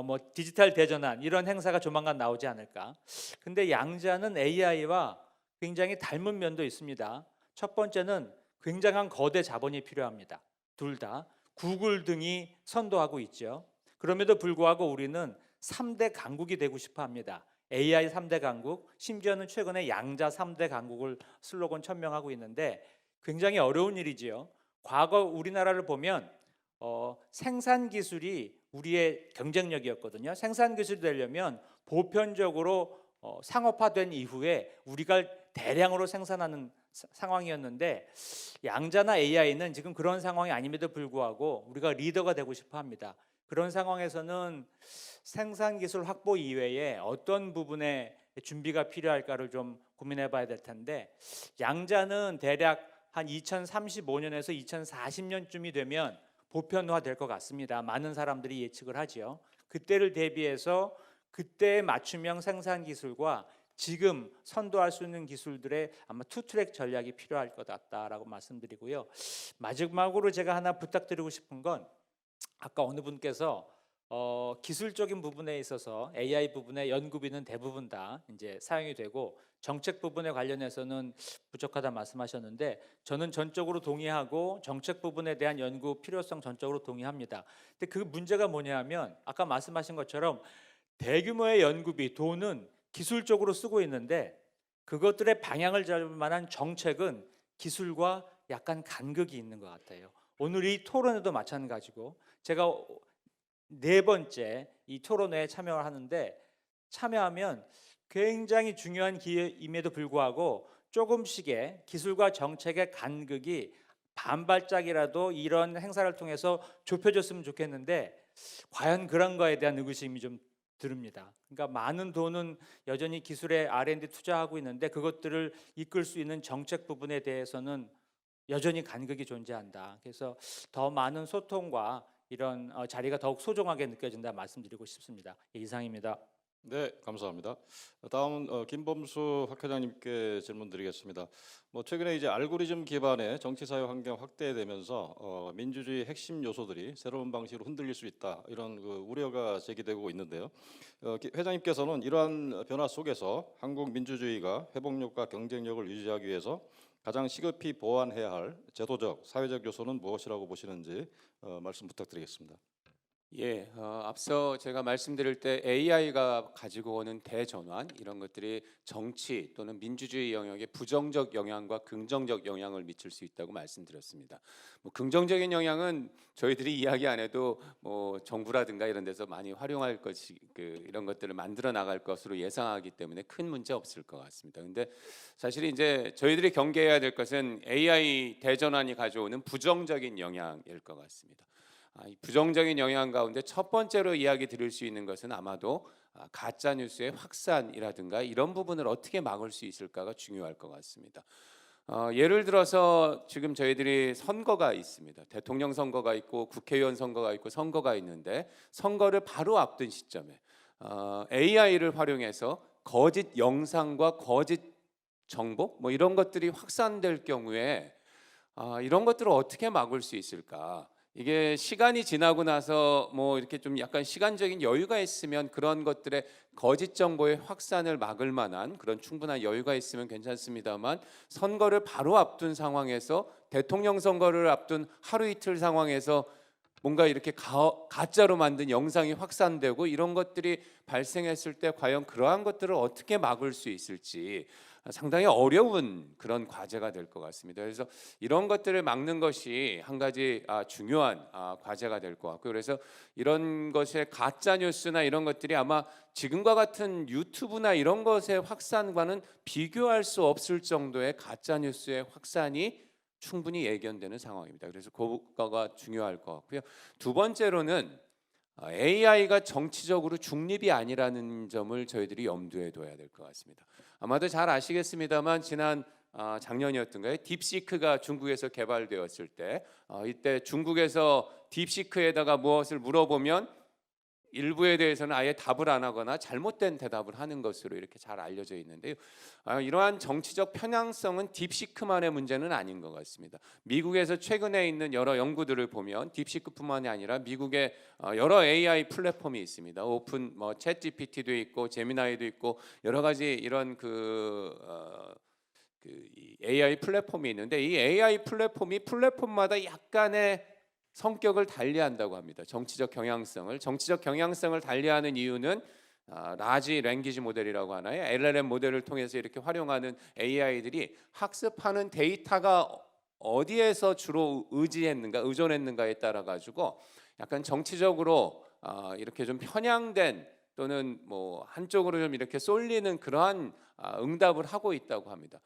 뭐 디지털 대전환, 이런 행사가 조만간 나오지 않을까. 근데 양자는 AI와 굉장히 닮은 면도 있습니다. 첫 번째는 굉장한 거대 자본이 필요합니다. 둘 다 구글 등이 선도하고 있죠. 그럼에도 불구하고 우리는 3대 강국이 되고 싶어 합니다. AI 3대 강국, 심지어는 최근에 양자 3대 강국을 슬로건 천명하고 있는데 굉장히 어려운 일이지요. 과거 우리나라를 보면 생산 기술이 우리의 경쟁력이었거든요. 생산 기술이 되려면 보편적으로 상업화된 이후에 우리가 대량으로 생산하는 상황이었는데, 양자나 AI는 지금 그런 상황이 아님에도 불구하고 우리가 리더가 되고 싶어 합니다. 그런 상황에서는 생산 기술 확보 이외에 어떤 부분에 준비가 필요할까를 좀 고민해 봐야 될 텐데, 양자는 대략 한 2035년에서 2040년쯤이 되면 보편화될 것 같습니다. 많은 사람들이 예측을 하죠. 그때를 대비해서 그때의 맞춤형 생산 기술과 지금 선도할 수 있는 기술들의 아마 투트랙 전략이 필요할 것 같다라고 말씀드리고요. 마지막으로 제가 하나 부탁드리고 싶은 건, 아까 어느 분께서 기술적인 부분에 있어서 AI 부분의 연구비는 대부분 다 이제 사용이 되고 정책 부분에 관련해서는 부족하다 말씀하셨는데, 저는 전적으로 동의하고 정책 부분에 대한 연구 필요성 전적으로 동의합니다. 근데 그 문제가 뭐냐면, 아까 말씀하신 것처럼 대규모의 연구비, 돈은 기술적으로 쓰고 있는데 그것들의 방향을 잡을 만한 정책은 기술과 약간 간극이 있는 것 같아요. 오늘 이 토론에도 마찬가지고, 제가 4번째 이 토론회에 참여를 하는데, 참여하면 굉장히 중요한 기회임에도 불구하고 조금씩의 기술과 정책의 간극이 반발짝이라도 이런 행사를 통해서 좁혀졌으면 좋겠는데, 과연 그런가에 대한 의구심이 좀 듭니다. 그러니까 많은 돈은 여전히 기술에 R&D 투자하고 있는데 그것들을 이끌 수 있는 정책 부분에 대해서는 여전히 간극이 존재한다. 그래서 더 많은 소통과 이런 자리가 더욱 소중하게 느껴진다 말씀드리고 싶습니다. 이상입니다. 네, 감사합니다. 다음은 김범수 학회장님께 질문드리겠습니다. 최근에 이제 알고리즘 기반의 정치 사회 환경 확대되면서 민주주의 핵심 요소들이 새로운 방식으로 흔들릴 수 있다, 이런 우려가 제기되고 있는데요. 회장님께서는 이러한 변화 속에서 한국 민주주의가 회복력과 경쟁력을 유지하기 위해서 가장 시급히 보완해야 할 제도적, 사회적 요소는 무엇이라고 보시는지 말씀 부탁드리겠습니다. 예, 앞서 제가 말씀드릴 때 AI가 가지고 오는 대전환, 이런 것들이 정치 또는 민주주의 영역에 부정적 영향과 긍정적 영향을 미칠 수 있다고 말씀드렸습니다. 긍정적인 영향은 저희들이 이야기 안 해도 정부라든가 이런 데서 많이 활용할 것이 이런 것들을 만들어 나갈 것으로 예상하기 때문에 큰 문제 없을 것 같습니다. 근데 사실 이제 저희들이 경계해야 될 것은 AI 대전환이 가져오는 부정적인 영향일 것 같습니다. 이 부정적인 영향 가운데 첫 번째로 이야기 드릴 수 있는 것은 아마도 가짜 뉴스의 확산이라든가 이런 부분을 어떻게 막을 수 있을까가 중요할 것 같습니다. 예를 들어서 지금 저희들이 선거가 있습니다. 대통령 선거가 있고 국회의원 선거가 있고 선거가 있는데, 선거를 바로 앞둔 시점에 AI를 활용해서 거짓 영상과 거짓 정보 이런 것들이 확산될 경우에 이런 것들을 어떻게 막을 수 있을까? 이게 시간이 지나고 나서 이렇게 좀 약간 시간적인 여유가 있으면 그런 것들의 거짓 정보의 확산을 막을 만한 그런 충분한 여유가 있으면 괜찮습니다만, 선거를 바로 앞둔 상황에서, 대통령 선거를 앞둔 하루 이틀 상황에서 뭔가 이렇게 가짜로 만든 영상이 확산되고 이런 것들이 발생했을 때 과연 그러한 것들을 어떻게 막을 수 있을지 상당히 어려운 그런 과제가 될 것 같습니다. 그래서 이런 것들을 막는 것이 한 가지 중요한 과제가 될 것 같고요. 그래서 이런 것의 가짜 뉴스나 이런 것들이 아마 지금과 같은 유튜브나 이런 것의 확산과는 비교할 수 없을 정도의 가짜 뉴스의 확산이 충분히 예견되는 상황입니다. 그래서 그거가 중요할 것 같고요. 두 번째로는 AI가 정치적으로 중립이 아니라는 점을 저희들이 염두에 둬야 될 것 같습니다. 아마도 잘 아시겠습니다만 지난 작년이었던가요? 딥시크가 중국에서 개발되었을 때 이때 중국에서 딥시크에다가 무엇을 물어보면 일부에 대해서는 아예 답을 안 하거나 잘못된 대답을 하는 것으로 이렇게 잘 알려져 있는데요. 이러한 정치적 편향성은 딥시크만의 문제는 아닌 것 같습니다. 미국에서 최근에 있는 여러 연구들을 보면 딥시크뿐만이 아니라 미국의 여러 AI 플랫폼이 있습니다. 오픈 챗GPT도 있고 제미나이도 있고 여러 가지 이런 이 AI 플랫폼이 있는데 이 AI 플랫폼이 플랫폼마다 약간의 성격을 달리한다고 합니다. 정치적 경향성을 달리하는 이유는 라지 랭귀지 모델이라고 하나요? LLM 모델을 통해서 이렇게 활용하는 AI들이 학습하는 데이터가 어디에서 주로 의존했는가에 따라 가지고 약간 정치적으로 이렇게 좀 편향된 또는 뭐 한쪽으로 좀 이렇게 쏠리는 그러한 응답을 하고 있다고 합니다.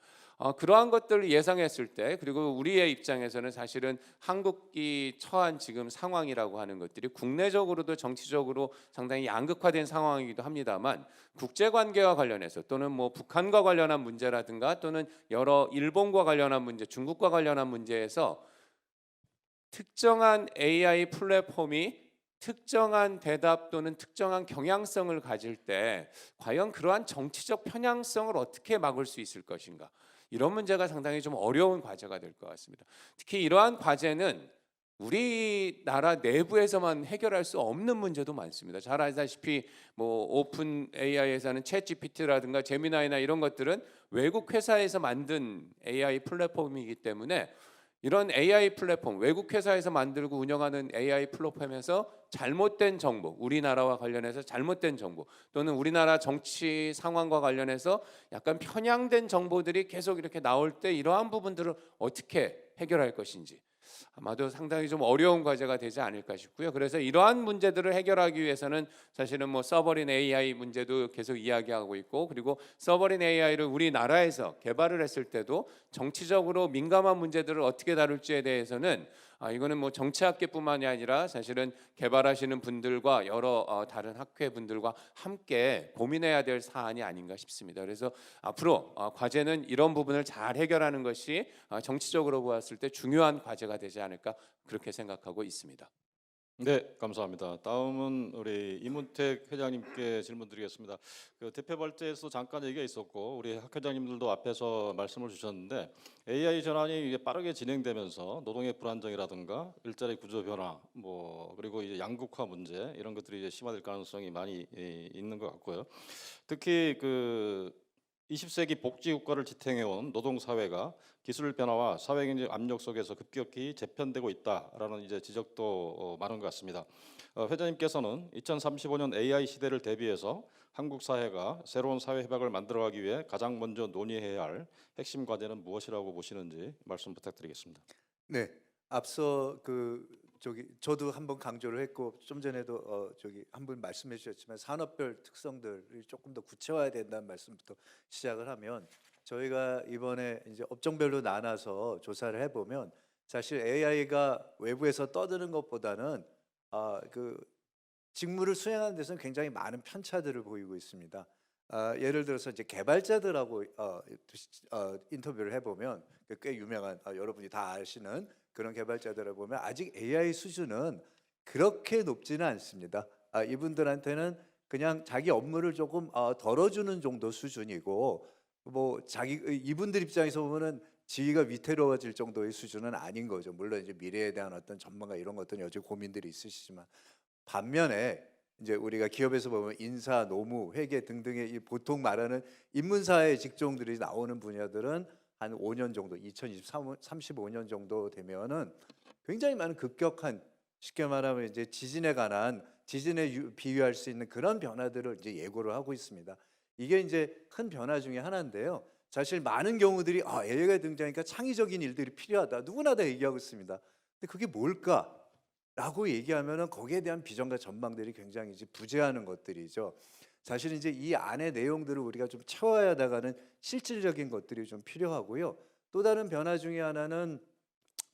그러한 것들을 예상했을 때 그리고 우리의 입장에서는 사실은 한국이 처한 지금 상황이라고 하는 것들이 국내적으로도 정치적으로 상당히 양극화된 상황이기도 합니다만 국제관계와 관련해서 또는 뭐 북한과 관련한 문제라든가 또는 여러 일본과 관련한 문제, 중국과 관련한 문제에서 특정한 AI 플랫폼이 특정한 대답 또는 특정한 경향성을 가질 때 과연 그러한 정치적 편향성을 어떻게 막을 수 있을 것인가? 이런 문제가 상당히 좀 어려운 과제가 될 것 같습니다. 특히 이러한 과제는 우리나라 내부에서만 해결할 수 없는 문제도 많습니다. 잘 아시다시피 뭐 오픈 AI에서는 챗GPT라든가 제미나이나 이런 것들은 외국 회사에서 만든 AI 플랫폼이기 때문에 이런 AI 플랫폼, 외국 회사에서 만들고 운영하는 AI 플랫폼에서 잘못된 정보, 우리나라와 관련해서 잘못된 정보 또는 우리나라 정치 상황과 관련해서 약간 편향된 정보들이 계속 이렇게 나올 때 이러한 부분들을 어떻게 해결할 것인지 아마도 상당히 좀 어려운 과제가 되지 않을까 싶고요. 그래서 이러한 문제들을 해결하기 위해서는 사실은 뭐 서버린 AI 문제도 계속 이야기하고 있고 그리고 서버린 AI를 우리나라에서 개발을 했을 때도 정치적으로 민감한 문제들을 어떻게 다룰지에 대해서는 이거는 뭐 정치학계뿐만이 아니라 사실은 개발하시는 분들과 여러 다른 학회 분들과 함께 고민해야 될 사안이 아닌가 싶습니다. 그래서 앞으로 과제는 이런 부분을 잘 해결하는 것이 정치적으로 보았을 때 중요한 과제가 되지 않을까 그렇게 생각하고 있습니다. 네, 감사합니다. 다음은 우리 이문택 회장님께 질문드리겠습니다. 그 대표 발제에서 잠깐 얘기가 있었고 우리 학 회장님들도 앞에서 말씀을 주셨는데 AI 전환이 이게 빠르게 진행되면서 노동의 불안정이라든가 일자리 구조 변화, 뭐 그리고 이제 양극화 문제 이런 것들이 이제 심화될 가능성이 많이 있는 것 같고요. 특히 그 20세기 복지 국가를 지탱해온 노동 사회가 기술 변화와 사회 경제 압력 속에서 급격히 재편되고 있다라는 이제 지적도 많은 것 같습니다. 회장님께서는 2035년 AI 시대를 대비해서 한국 사회가 새로운 사회 협약을 만들어가기 위해 가장 먼저 논의해야 할 핵심 과제는 무엇이라고 보시는지 말씀 부탁드리겠습니다. 네, 앞서 저도 한번 강조를 했고 좀 전에도 한 분 말씀해 주셨지만 산업별 특성들이 조금 더 구체화해야 된다는 말씀부터 시작을 하면 저희가 이번에 이제 업종별로 나눠서 조사를 해보면 사실 AI가 외부에서 떠드는 것보다는 그 직무를 수행하는 데서는 굉장히 많은 편차들을 보이고 있습니다. 예를 들어서 이제 개발자들하고 인터뷰를 해보면 꽤 유명한 여러분이 다 아시는 그런 개발자들을 보면 아직 AI 수준은 그렇게 높지는 않습니다. 이분들한테는 그냥 자기 업무를 조금 덜어주는 정도 수준이고 뭐 이분들 입장에서 보면은 지위가 위태로워질 정도의 수준은 아닌 거죠. 물론 이제 미래에 대한 어떤 전망과 이런 것들은 여전히 고민들이 있으시지만 반면에 이제 우리가 기업에서 보면 인사, 노무, 회계 등등의 이 보통 말하는 인문사의 직종들이 나오는 분야들은 한 5년 정도, 2035년 정도 되면은 굉장히 많은 급격한 쉽게 말하면 이제 지진에 비유할 수 있는 그런 변화들을 이제 예고를 하고 있습니다. 이게 이제 큰 변화 중에 하나인데요. 사실 많은 경우들이 AI가 등장하니까 창의적인 일들이 필요하다. 누구나 다 얘기하고 있습니다. 근데 그게 뭘까? 라고 얘기하면은 거기에 대한 비전과 전망들이 굉장히 이제 부재하는 것들이죠. 사실 이제 이 안의 내용들을 우리가 좀 채워야 하다가는 실질적인 것들이 좀 필요하고요. 또 다른 변화 중에 하나는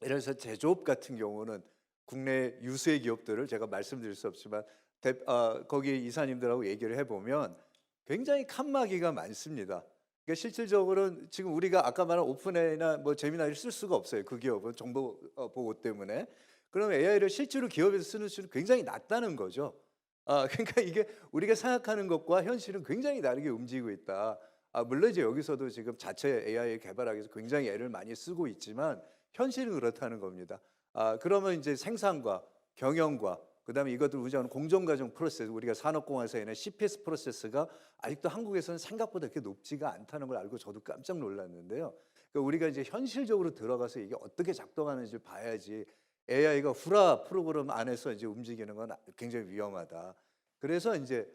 예를 들어서 제조업 같은 경우는 국내 유수의 기업들을 제가 말씀드릴 수 없지만 거기 이사님들하고 얘기를 해보면 굉장히 칸막이가 많습니다. 그러니까 실질적으로는 지금 우리가 아까 말한 오픈AI나 뭐 제미나이를 쓸 수가 없어요. 그 기업은 정보 보호 때문에. 그럼 AI를 실제로 기업에서 쓰는 수는 굉장히 낮다는 거죠. 그러니까 이게 우리가 생각하는 것과 현실은 굉장히 다르게 움직이고 있다. 물론 이제 여기서도 지금 자체 AI 개발하기 위해서 굉장히 애를 많이 쓰고 있지만 현실은 그렇다는 겁니다. 그러면 이제 생산과 경영과 그다음에 이것들 우리가 공정과정 프로세스, 우리가 산업공학에서는 CPS 프로세스가 아직도 한국에서는 생각보다 그렇게 높지가 않다는 걸 알고 저도 깜짝 놀랐는데요. 그러니까 우리가 이제 현실적으로 들어가서 이게 어떻게 작동하는지를 봐야지 AI가 후라 프로그램 안에서 이제 움직이는 건 굉장히 위험하다. 그래서 이제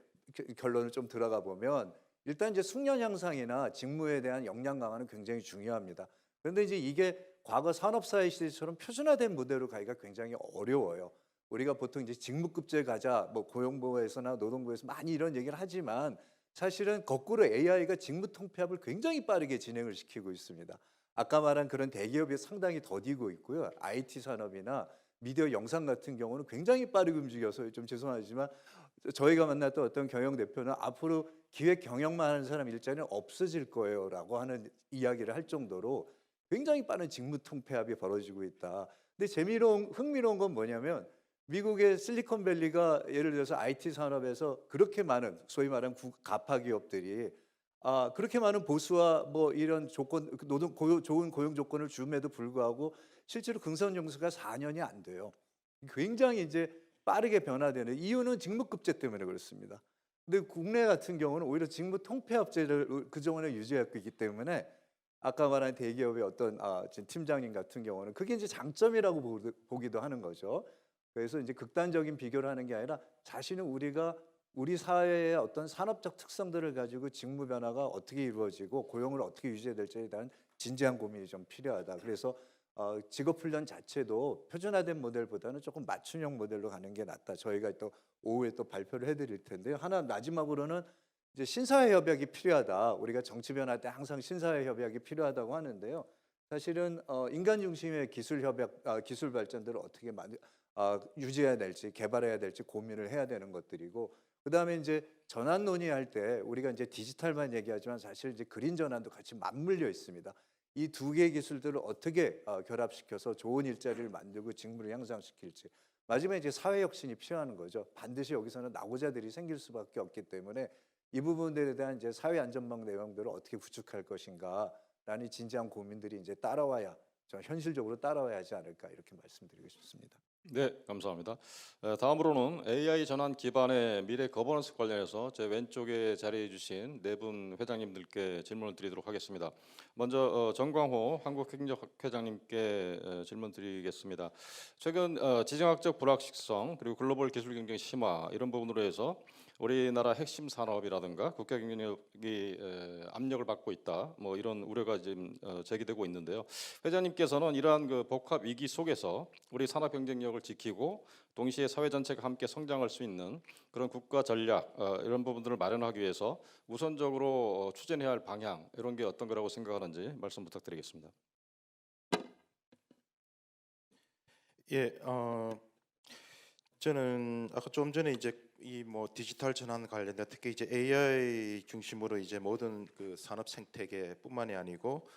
결론을 좀 들어가 보면 일단 이제 숙련 향상이나 직무에 대한 역량 강화는 굉장히 중요합니다. 그런데 이제 이게 과거 산업사회 시대처럼 표준화된 모델로 가기가 굉장히 어려워요. 우리가 보통 이제 직무급제 가자, 뭐 고용보호에서나 노동부에서 많이 이런 얘기를 하지만 사실은 거꾸로 AI가 직무 통폐합을 굉장히 빠르게 진행을 시키고 있습니다. 아까 말한 그런 대기업이 상당히 더디고 있고요. IT 산업이나 미디어 영상 같은 경우는 굉장히 빠르게 움직여서 좀 죄송하지만 저희가 만났던 어떤 경영 대표는 앞으로 기획 경영만 하는 사람 일자리는 없어질 거예요라고 하는 이야기를 할 정도로 굉장히 빠른 직무 통폐합이 벌어지고 있다. 근데 흥미로운 건 뭐냐면 미국의 실리콘밸리가 예를 들어서 IT 산업에서 그렇게 많은 소위 말하는 가파 기업들이 그렇게 많은 보수와 뭐 이런 조건 좋은 고용 조건을 줌에도 불구하고 실제로 긍선 용수가 4년이 안 돼요. 굉장히 이제 빠르게 변화되는 이유는 직무급제 때문에 그렇습니다. 근데 국내 같은 경우는 오히려 직무 통폐합제를 그동안에 유지했고 있기 때문에 아까 말한 대기업의 어떤 팀장님 같은 경우는 그게 이제 장점이라고 보기도 하는 거죠. 그래서 이제 극단적인 비교를 하는 게 아니라 사실은 우리 사회의 어떤 산업적 특성들을 가지고 직무 변화가 어떻게 이루어지고 고용을 어떻게 유지해야 될지에 대한 진지한 고민이 좀 필요하다. 그래서 직업 훈련 자체도 표준화된 모델보다는 조금 맞춤형 모델로 가는 게 낫다. 저희가 또 오후에 또 발표를 해드릴 텐데요. 하나 마지막으로는 이제 신사회 협약이 필요하다. 우리가 정치 변화 때 항상 신사회 협약이 필요하다고 하는데요. 사실은 인간 중심의 기술 발전들을 어떻게 유지해야 될지 개발해야 될지 고민을 해야 되는 것들이고 그다음에 이제 전환 논의할 때 우리가 이제 디지털만 얘기하지만 사실 이제 그린 전환도 같이 맞물려 있습니다. 이 두 개의 기술들을 어떻게 결합시켜서 좋은 일자리를 만들고 직무를 향상시킬지 마지막에 이제 사회 혁신이 필요한 거죠. 반드시 여기서는 낙오자들이 생길 수밖에 없기 때문에 이 부분들에 대한 이제 사회 안전망 내용들을 어떻게 구축할 것인가라는 진지한 고민들이 이제 현실적으로 따라와야 하지 않을까 이렇게 말씀드리고 싶습니다. 네, 감사합니다. 다음으로는 AI 전환 기반의 미래 거버넌스 관련해서 제 왼쪽에 자리해 주신 네 분 회장님들께 질문을 드리도록 하겠습니다. 먼저 정광호 한국행정학회장님께 질문 드리겠습니다. 최근 지정학적 불확실성 그리고 글로벌 기술 경쟁 심화 이런 부분으로 해서 우리나라 핵심 산업이라든가 국가 경쟁력이 압력을 받고 있다. 뭐 이런 우려가 지금 제기되고 있는데요. 회장님께서는 이러한 그 복합 위기 속에서 우리 산업 경쟁력을 지키고 동시에 사회 전체가 함께 성장할 수 있는 그런 국가 전략 이런 부분들을 마련하기 위해서 우선적으로 추진해야 할 방향 이런 게 어떤 거라고 생각하는지 말씀 부탁드리겠습니다. 예, 저는 아까 좀 전에 이제 이 뭐 디지털 전환 관련된 특히 이제 AI 중심으로 이제 모든 그 산업 생태계뿐만이 아니고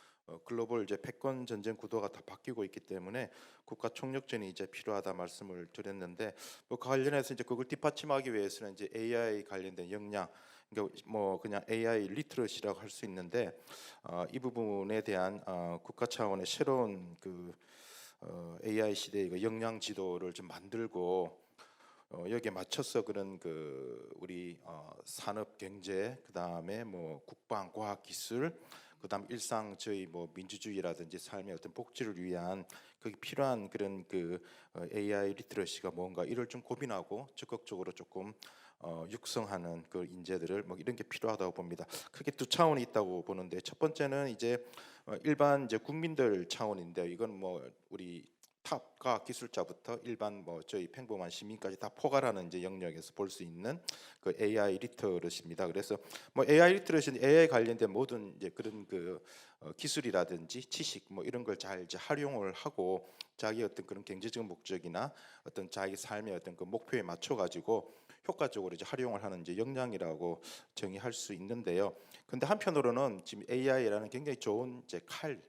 글로벌 이제 패권 전쟁 구도가 다 바뀌고 있기 때문에 국가 총력전이 이제 필요하다 말씀을 드렸는데 뭐 관련해서 이제 그걸 뒷받침하기 위해서는 이제 AI 관련된 역량 그러니까 뭐 그냥 AI 리터러시라고 할 수 있는데 이 부분에 대한 국가 차원의 새로운 그 AI 시대의 그 역량 지도를 좀 만들고 여기에 맞춰서 그런 그 우리 산업 경제 그다음에 뭐 국방 과학 기술 그다음 일상 저희 뭐 민주주의라든지 삶의 어떤 복지를 위한 거기 필요한 그런 그 AI 리트러시가 뭔가 이를 좀 고민하고 적극적으로 조금 육성하는 그 인재들을 뭐 이런 게 필요하다고 봅니다. 크게 두 차원이 있다고 보는데 첫 번째는 이제 일반 이제 국민들 차원인데 이건 뭐 우리 탑 과학 기술자부터 일반 뭐 저희 평범한 시민까지 다 포괄하는 이제 영역에서 볼 수 있는 그 AI 리터러시입니다. 그래서 뭐 AI 리터러시는 AI 관련된 모든 이제 그런 그 기술이라든지 지식 뭐 이런 걸 잘 이제 활용을 하고 자기 어떤 그런 경제적 목적이나 어떤 자기 삶의 어떤 그 목표에 맞춰 가지고 효과적으로 이제 활용을 하는 이제 역량이라고 정의할 수 있는데요. 근데 한편으로는 지금 AI라는 굉장히 좋은 이제 칼,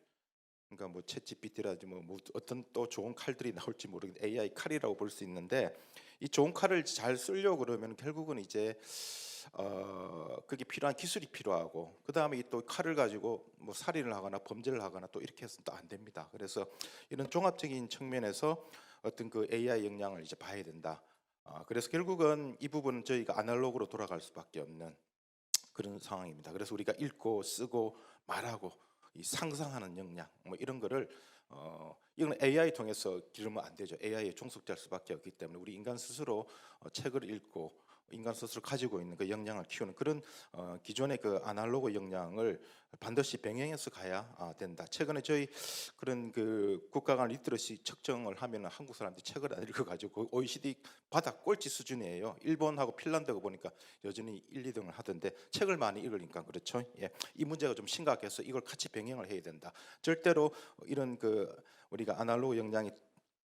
그러니까 뭐 챗GPT라든지 뭐 어떤 또 좋은 칼들이 나올지 모르겠는데 AI 칼이라고 볼 수 있는데 이 좋은 칼을 잘 쓰려고 그러면 결국은 이제 그게 필요한 기술이 필요하고 그 다음에 이 또 칼을 가지고 뭐 살인을 하거나 범죄를 하거나 또 이렇게 해서는 또 안 됩니다. 그래서 이런 종합적인 측면에서 어떤 그 AI 역량을 이제 봐야 된다. 그래서 결국은 이 부분은 저희가 아날로그로 돌아갈 수밖에 없는 그런 상황입니다. 그래서 우리가 읽고 쓰고 말하고 이 상상하는 역량 뭐 이런 거를 이건 AI 통해서 기르면 안 되죠. AI에 종속될 수밖에 없기 때문에 우리 인간 스스로 책을 읽고 인간 스스로 가지고 있는 그 역량을 키우는 그런 기존의 그 아날로그 역량을 반드시 병행해서 가야 된다. 최근에 저희 그런 그 국가 간 리터러시 측정을 하면 한국 사람들이 책을 안 읽어가지고 OECD 바닥 꼴찌 수준이에요. 일본하고 핀란드하고 보니까 여전히 1, 2등을 하던데 책을 많이 읽으니까 그렇죠. 예, 이 문제가 좀 심각해서 이걸 같이 병행을 해야 된다. 절대로 이런 그 우리가 아날로그 역량이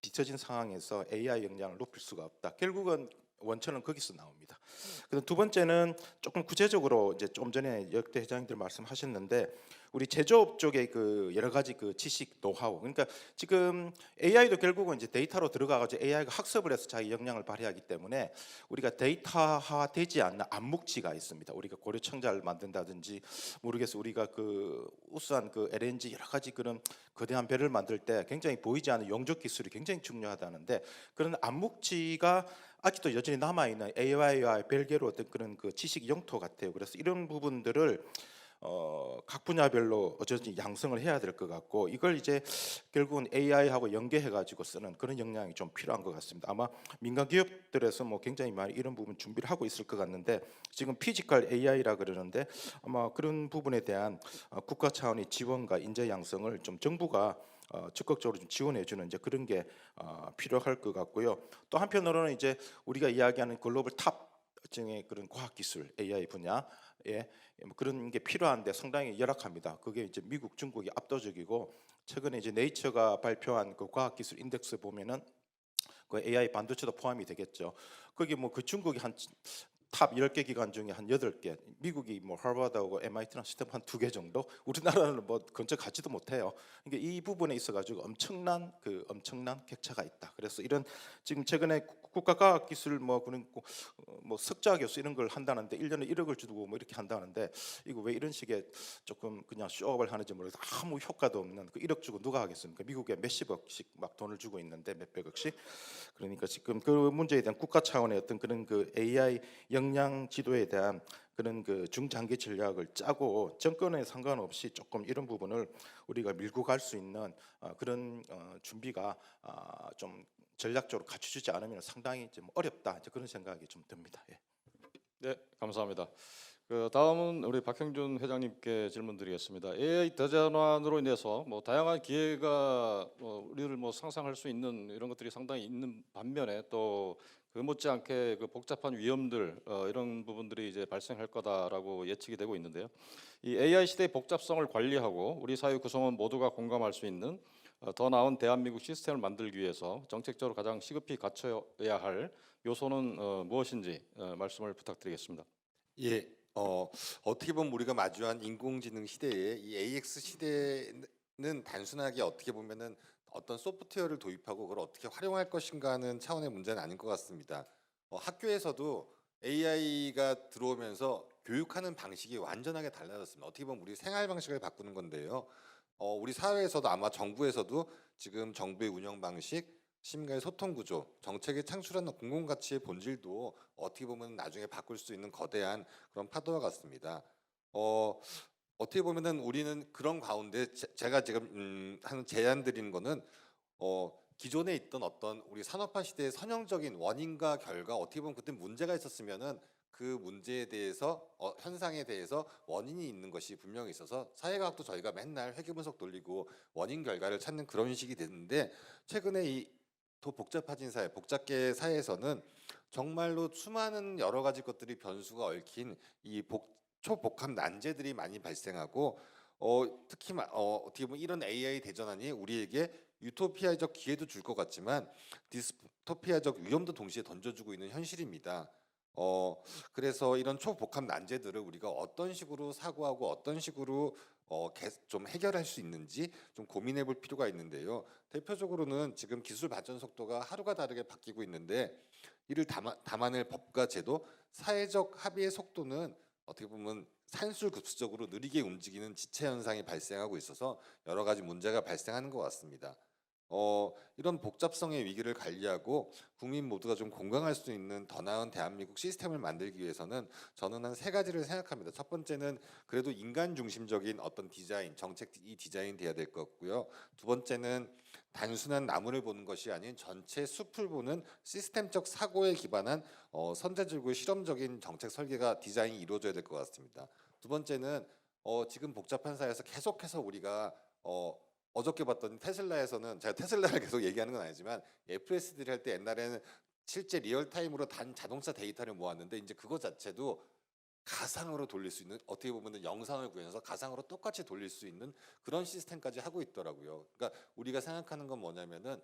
뒤처진 상황에서 AI 역량을 높일 수가 없다. 결국은 원천은 거기서 나옵니다. 그다음 두 번째는 조금 구체적으로 이제 좀 전에 역대 회장님들 말씀하셨는데 우리 제조업 쪽의 그 여러 가지 그 지식 노하우 그러니까 지금 AI도 결국은 이제 데이터로 들어가가지고 AI가 학습을 해서 자기 역량을 발휘하기 때문에 우리가 데이터화 되지 않는 암묵지가 있습니다. 우리가 고려청자를 만든다든지 모르겠어 우리가 그 우수한 그 LNG 여러 가지 그런 거대한 배를 만들 때 굉장히 보이지 않는 용접 기술이 굉장히 중요하다는데 그런 암묵지가 아직도 여전히 남아 있는 AI와 별개로 어떤 그런 그 지식 영토 같아요. 그래서 이런 부분들을 각 분야별로 어쨌든 양성을 해야 될 것 같고 이걸 이제 결국은 AI하고 연계해 가지고 쓰는 그런 역량이 좀 필요한 것 같습니다. 아마 민간 기업들에서 뭐 굉장히 많이 이런 부분 준비를 하고 있을 것 같는데 지금 피지컬 AI라 그러는데 아마 그런 부분에 대한 국가 차원의 지원과 인재 양성을 좀 정부가 적극적으로 좀 지원해주는 이제 그런 게 필요할 것 같고요. 또 한편으로는 이제 우리가 이야기하는 글로벌 탑 중에 그런 과학기술 AI 분야에 뭐 그런 게 필요한데 상당히 열악합니다. 그게 이제 미국, 중국이 압도적이고 최근에 이제 네이처가 발표한 그 과학기술 인덱스 보면은 그 AI 반도체도 포함이 되겠죠. 거기 뭐 그 중국이 한 탑 10개 기관 중에 한 8개, 미국이 뭐 하버드하고 MIT랑 스탠퍼드 한 2개 정도, 우리나라는 뭐 근처 가지도 못해요. 그러니까 이 부분에 있어가지고 엄청난 격차가 있다. 그래서 이런 지금 최근에 국가과학기술 뭐 그런 뭐 석좌 교수 이런 걸 한다는데 1년에 1억을 주고 뭐 이렇게 한다는데 이거 왜 이런 식의 조금 그냥 쇼업을 하는지 모르겠어. 아무 효과도 없는 그 1억 주고 누가 하겠습니까? 미국에 몇십억씩 막 돈을 주고 있는데 몇백억씩. 그러니까 지금 그 문제에 대한 국가 차원의 어떤 그런 그 AI 역량 지도에 대한 그런 그 중장기 전략을 짜고 정권에 상관없이 조금 이런 부분을 우리가 밀고 갈 수 있는 그런 준비가 좀 전략적으로 갖춰주지 않으면 상당히 좀 어렵다 이제 그런 생각이 좀 듭니다. 예. 네, 감사합니다. 그 다음은 우리 박형준 회장님께 질문드리겠습니다. AI 대전환으로 인해서 뭐 다양한 기회가 우리를 뭐 상상할 수 있는 이런 것들이 상당히 있는 반면에 또 그 못지않게 그 복잡한 위험들 이런 부분들이 이제 발생할 거다라고 예측이 되고 있는데요. 이 AI 시대의 복잡성을 관리하고 우리 사회 구성원 모두가 공감할 수 있는 더 나은 대한민국 시스템을 만들기 위해서 정책적으로 가장 시급히 갖춰야 할 요소는 무엇인지 말씀을 부탁드리겠습니다. 예, 어떻게 보면 우리가 마주한 인공지능 시대에 이 AX 시대는 단순하게 어떻게 보면은 어떤 소프트웨어를 도입하고 그걸 어떻게 활용할 것인가 하는 차원의 문제는 아닌 것 같습니다. 학교에서도 AI가 들어오면서 교육하는 방식이 완전하게 달라졌습니다. 어떻게 보면 우리 생활 방식을 바꾸는 건데요. 우리 사회에서도 아마 정부에서도 지금 정부의 운영 방식, 시민과의 소통 구조, 정책이 창출하는 공공가치의 본질도 어떻게 보면 나중에 바꿀 수 있는 거대한 그런 파도와 같습니다. 어떻게 보면은 우리는 그런 가운데 제가 지금 하는 제안 드리는 거는 기존에 있던 어떤 우리 산업화 시대의 선형적인 원인과 결과, 어떻게 보면 그때 문제가 있었으면은 그 문제에 대해서 현상에 대해서 원인이 있는 것이 분명히 있어서 사회과학도 저희가 맨날 회계 분석 돌리고 원인 결과를 찾는 그런 식이 됐는데, 최근에 이 더 복잡해진 사회, 복잡계 사회에서는 정말로 수많은 여러 가지 것들이 변수가 얽힌 이 초복합 난제들이 많이 발생하고, 특히 어떻게 보면 이런 AI 대전환이 우리에게 유토피아적 기회도 줄 것 같지만 디스토피아적 위험도 동시에 던져주고 있는 현실입니다. 그래서 이런 초복합 난제들을 우리가 어떤 식으로 사고하고 어떤 식으로 좀 해결할 수 있는지 좀 고민해 볼 필요가 있는데요. 대표적으로는 지금 기술 발전 속도가 하루가 다르게 바뀌고 있는데, 이를 담아낼 법과 제도, 사회적 합의의 속도는 어떻게 보면 산술급수적으로 느리게 움직이는 지체 현상이 발생하고 있어서 여러 가지 문제가 발생하는 것 같습니다. 이런 복잡성의 위기를 관리하고 국민 모두가 좀 공감할 수 있는 더 나은 대한민국 시스템을 만들기 위해서는 저는 한 3가지를 생각합니다. 첫 번째는 그래도 인간 중심적인 어떤 디자인, 정책이 디자인 돼야 될 것 같고요. 두 번째는 단순한 나무를 보는 것이 아닌 전체 숲을 보는 시스템적 사고에 기반한 선제적이고 실험적인 정책 설계가 디자인이 이루어져야 될 것 같습니다. 두 번째는 지금 복잡한 사회에서 계속해서 우리가 어저께 봤더니 테슬라에서는, 제가 테슬라를 계속 얘기하는 건 아니지만 FSD를 할 때 옛날에는 실제 리얼타임으로 단 자동차 데이터를 모았는데 이제 그거 자체도 가상으로 돌릴 수 있는, 어떻게 보면 영상을 구현해서 가상으로 똑같이 돌릴 수 있는 그런 시스템까지 하고 있더라고요. 그러니까 우리가 생각하는 건 뭐냐면은,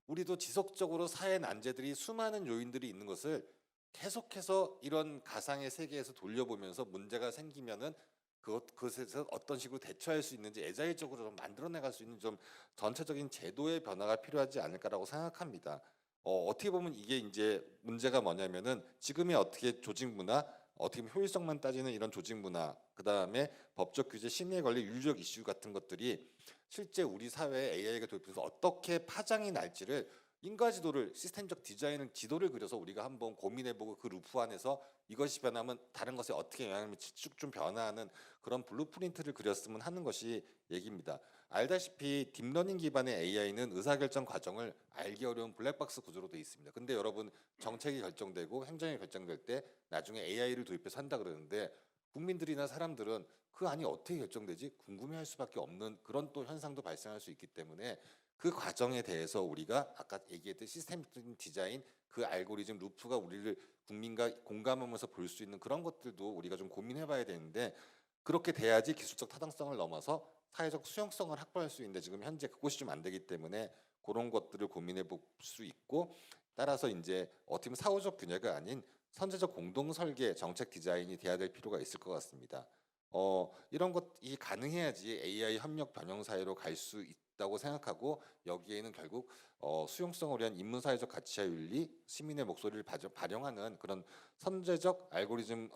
우리도 지속적으로 사회 난제들이 수많은 요인들이 있는 것을 계속해서 이런 가상의 세계에서 돌려보면서 문제가 생기면은 그것에서 어떤 식으로 대처할 수 있는지 애자일적으로 좀 만들어내갈 수 있는 좀 전체적인 제도의 변화가 필요하지 않을까라고 생각합니다. 어떻게 보면 이게 이제 문제가 뭐냐면은, 지금의 어떻게 조직 문화, 어떻게 보면 효율성만 따지는 이런 조직 문화, 그 다음에 법적 규제, 심리에 관리, 윤리적 이슈 같은 것들이 실제 우리 사회에 AI가 도입돼서 어떻게 파장이 날지를, 인과지도를, 시스템적 디자인을, 지도를 그려서 우리가 한번 고민해보고 그 루프 안에서 이것이 변하면 다른 것에 어떻게 영향을 미칠지 쭉 좀 변화하는 그런 블루프린트를 그렸으면 하는 것이 얘기입니다. 알다시피 딥러닝 기반의 AI는 의사결정 과정을 알기 어려운 블랙박스 구조로 되어 있습니다. 근데 여러분, 정책이 결정되고 행정이 결정될 때 나중에 AI를 도입해서 한다 그러는데, 국민들이나 사람들은 그 안이 어떻게 결정되지 궁금해할 수밖에 없는 그런 또 현상도 발생할 수 있기 때문에, 그 과정에 대해서 우리가 아까 얘기했던 시스템적인 디자인, 그 알고리즘 루프가 우리를 국민과 공감하면서 볼 수 있는 그런 것들도 우리가 좀 고민해봐야 되는데, 그렇게 돼야지 기술적 타당성을 넘어서 사회적 수용성을 확보할 수 있는데, 지금 현재 그것이 좀 안 되기 때문에 그런 것들을 고민해 볼 수 있고, 따라서 이제 어떻게 보면 사후적 균형이 아닌 선제적 공동 설계 정책 디자인이 돼야 될 필요가 있을 것 같습니다. 이런 것이 가능해야지 AI 협력 변형 사회로 갈 수 있다고 생각하고, 여기에는 결국 수용성을 위한 인문사회적 가치와 윤리, 시민의 목소리를 반영하는 그런 선제적 알고리즘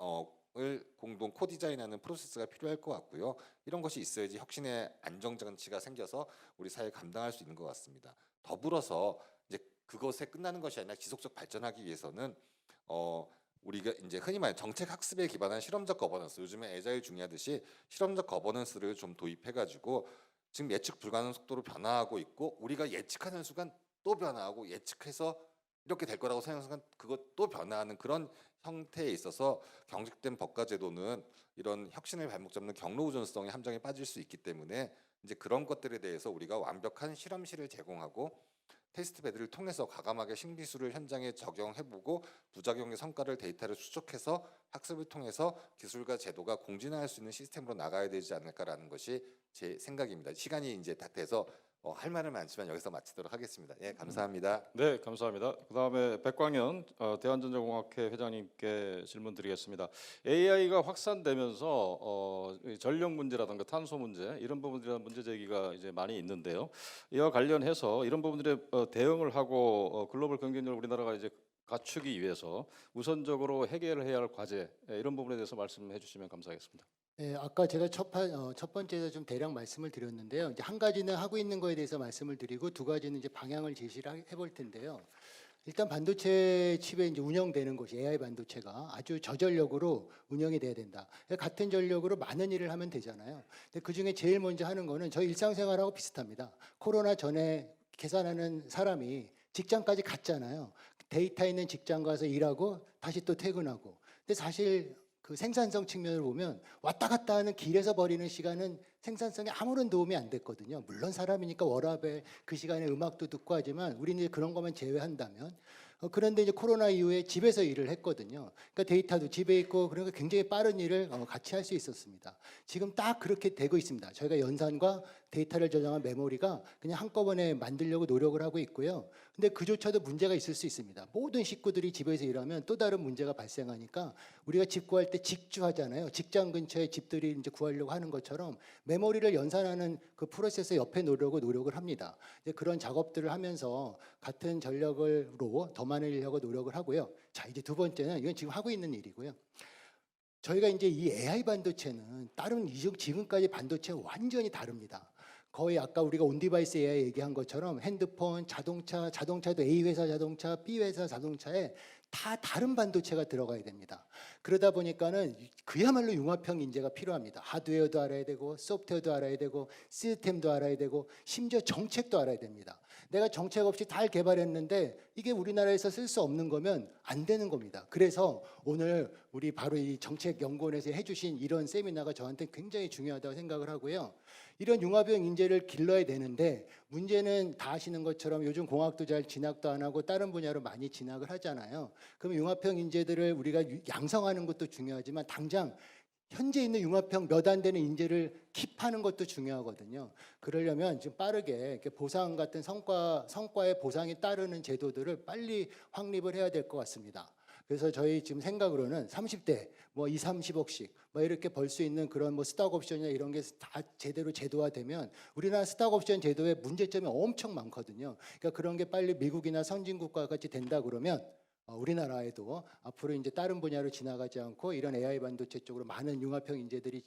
을 공동 코디자인하는 프로세스가 필요할 것 같고요. 이런 것이 있어야지 혁신의 안정장치가 생겨서 우리 사회에 감당할 수 있는 것 같습니다. 더불어서 이제 그것에 끝나는 것이 아니라 지속적 발전하기 위해서는 우리가 이제 흔히 말하는 정책 학습에 기반한 실험적 거버넌스, 요즘에 애자일 중요하듯이 실험적 거버넌스를 좀 도입해가지고 지금 예측 불가능한 속도로 변화하고 있고, 우리가 예측하는 순간 또 변화하고, 예측해서 이렇게 될 거라고 생각하는 순간 그것 또 변화하는 그런 형태에 있어서 경직된 법과 제도는 이런 혁신을 발목 잡는 경로 우전성의 함정에 빠질 수 있기 때문에, 이제 그런 것들에 대해서 우리가 완벽한 실험실을 제공하고 테스트베드를 통해서 과감하게 신기술을 현장에 적용해보고 부작용의 성과를 데이터를 추적해서 학습을 통해서 기술과 제도가 공진화할 수 있는 시스템으로 나가야 되지 않을까라는 것이 제 생각입니다. 시간이 이제 다 돼서 할 말은 많지만 여기서 마치도록 하겠습니다. 예, 감사합니다. 네, 감사합니다. 그다음에 백광현 대한전자공학회 회장님께 질문 드리겠습니다. AI가 확산되면서 전력 문제라든가 탄소 문제, 이런 부분들에 문제 제기가 이제 많이 있는데요. 이와 관련해서 이런 부분들에 대응을 하고 글로벌 경쟁력을 우리나라가 이제 갖추기 위해서 우선적으로 해결해야 할 과제, 이런 부분에 대해서 말씀해 주시면 감사하겠습니다. 네, 아까 제가 첫 번째에서 좀 대략 말씀을 드렸는데요. 이제 한 가지는 하고 있는 거에 대해서 말씀을 드리고, 두 가지는 이제 방향을 제시를 해볼 텐데요. 일단 반도체 칩에 이제 운영되는 것이 AI 반도체가 아주 저전력으로 운영이 돼야 된다. 같은 전력으로 많은 일을 하면 되잖아요. 근데 그 중에 제일 먼저 하는 거는 저희 일상생활하고 비슷합니다. 코로나 전에 계산하는 사람이 직장까지 갔잖아요. 데이터 있는 직장 가서 일하고 다시 또 퇴근하고. 근데 사실 그 생산성 측면을 보면 왔다 갔다 하는 길에서 버리는 시간은 생산성에 아무런 도움이 안 됐거든요. 물론 사람이니까 워라밸 그 시간에 음악도 듣고 하지만 우리는 이제 그런 것만 제외한다면 그런데 이제 코로나 이후에 집에서 일을 했거든요. 그러니까 데이터도 집에 있고 그러니까 굉장히 빠른 일을 같이 할 수 있었습니다. 지금 딱 그렇게 되고 있습니다. 저희가 연산과 데이터를 저장한 메모리가 그냥 한꺼번에 만들려고 노력을 하고 있고요. 근데 그조차도 문제가 있을 수 있습니다. 모든 식구들이 집에서 일하면 또 다른 문제가 발생하니까 우리가 집 구할 때 직주하잖아요. 직장 근처에 집들이 이제 구하려고 하는 것처럼 메모리를 연산하는 그 프로세서 옆에 놓으려고 노력을 합니다. 이제 그런 작업들을 하면서 같은 전력으로 더 많으려고 노력을 하고요. 자, 이제 두 번째는 이건 지금 하고 있는 일이고요. 저희가 이제 이 AI 반도체는 다른 지금까지 반도체와 완전히 다릅니다. 거의 아까 우리가 온디바이스 AI 얘기한 것처럼 핸드폰, 자동차도 A 회사 자동차, B 회사 자동차에 다 다른 반도체가 들어가야 됩니다. 그러다 보니까는 그야말로 융합형 인재가 필요합니다. 하드웨어도 알아야 되고 소프트웨어도 알아야 되고 시스템도 알아야 되고 심지어 정책도 알아야 됩니다. 내가 정책 없이 다 개발했는데 이게 우리나라에서 쓸 수 없는 거면 안 되는 겁니다. 그래서 오늘 우리 바로 이 정책연구원에서 해주신 이런 세미나가 저한테 굉장히 중요하다고 생각을 하고요. 이런 융합형 인재를 길러야 되는데 문제는 다 아시는 것처럼 요즘 공학도 잘 진학도 안 하고 다른 분야로 많이 진학을 하잖아요. 그럼 융합형 인재들을 우리가 양성하는 것도 중요하지만 당장 현재 있는 융합형 몇 안 되는 인재를 킵하는 것도 중요하거든요. 그러려면 좀 빠르게 이렇게 보상 같은 성과의 보상이 따르는 제도들을 빨리 확립을 해야 될 것 같습니다. 그래서 저희 지금 생각으로는 30대 뭐 2, 30억씩 뭐 이렇게 벌 수 있는 그런 뭐 스탁 옵션이나 이런 게 다 제대로 제도화되면 우리나라 스탁 옵션 제도에 문제점이 엄청 많거든요. 그러니까 그런 게 빨리 미국이나 선진국과 같이 된다 그러면 우리나라에도 앞으로 이제 다른 분야로 지나가지 않고 이런 AI 반도체 쪽으로 많은 융합형 인재들이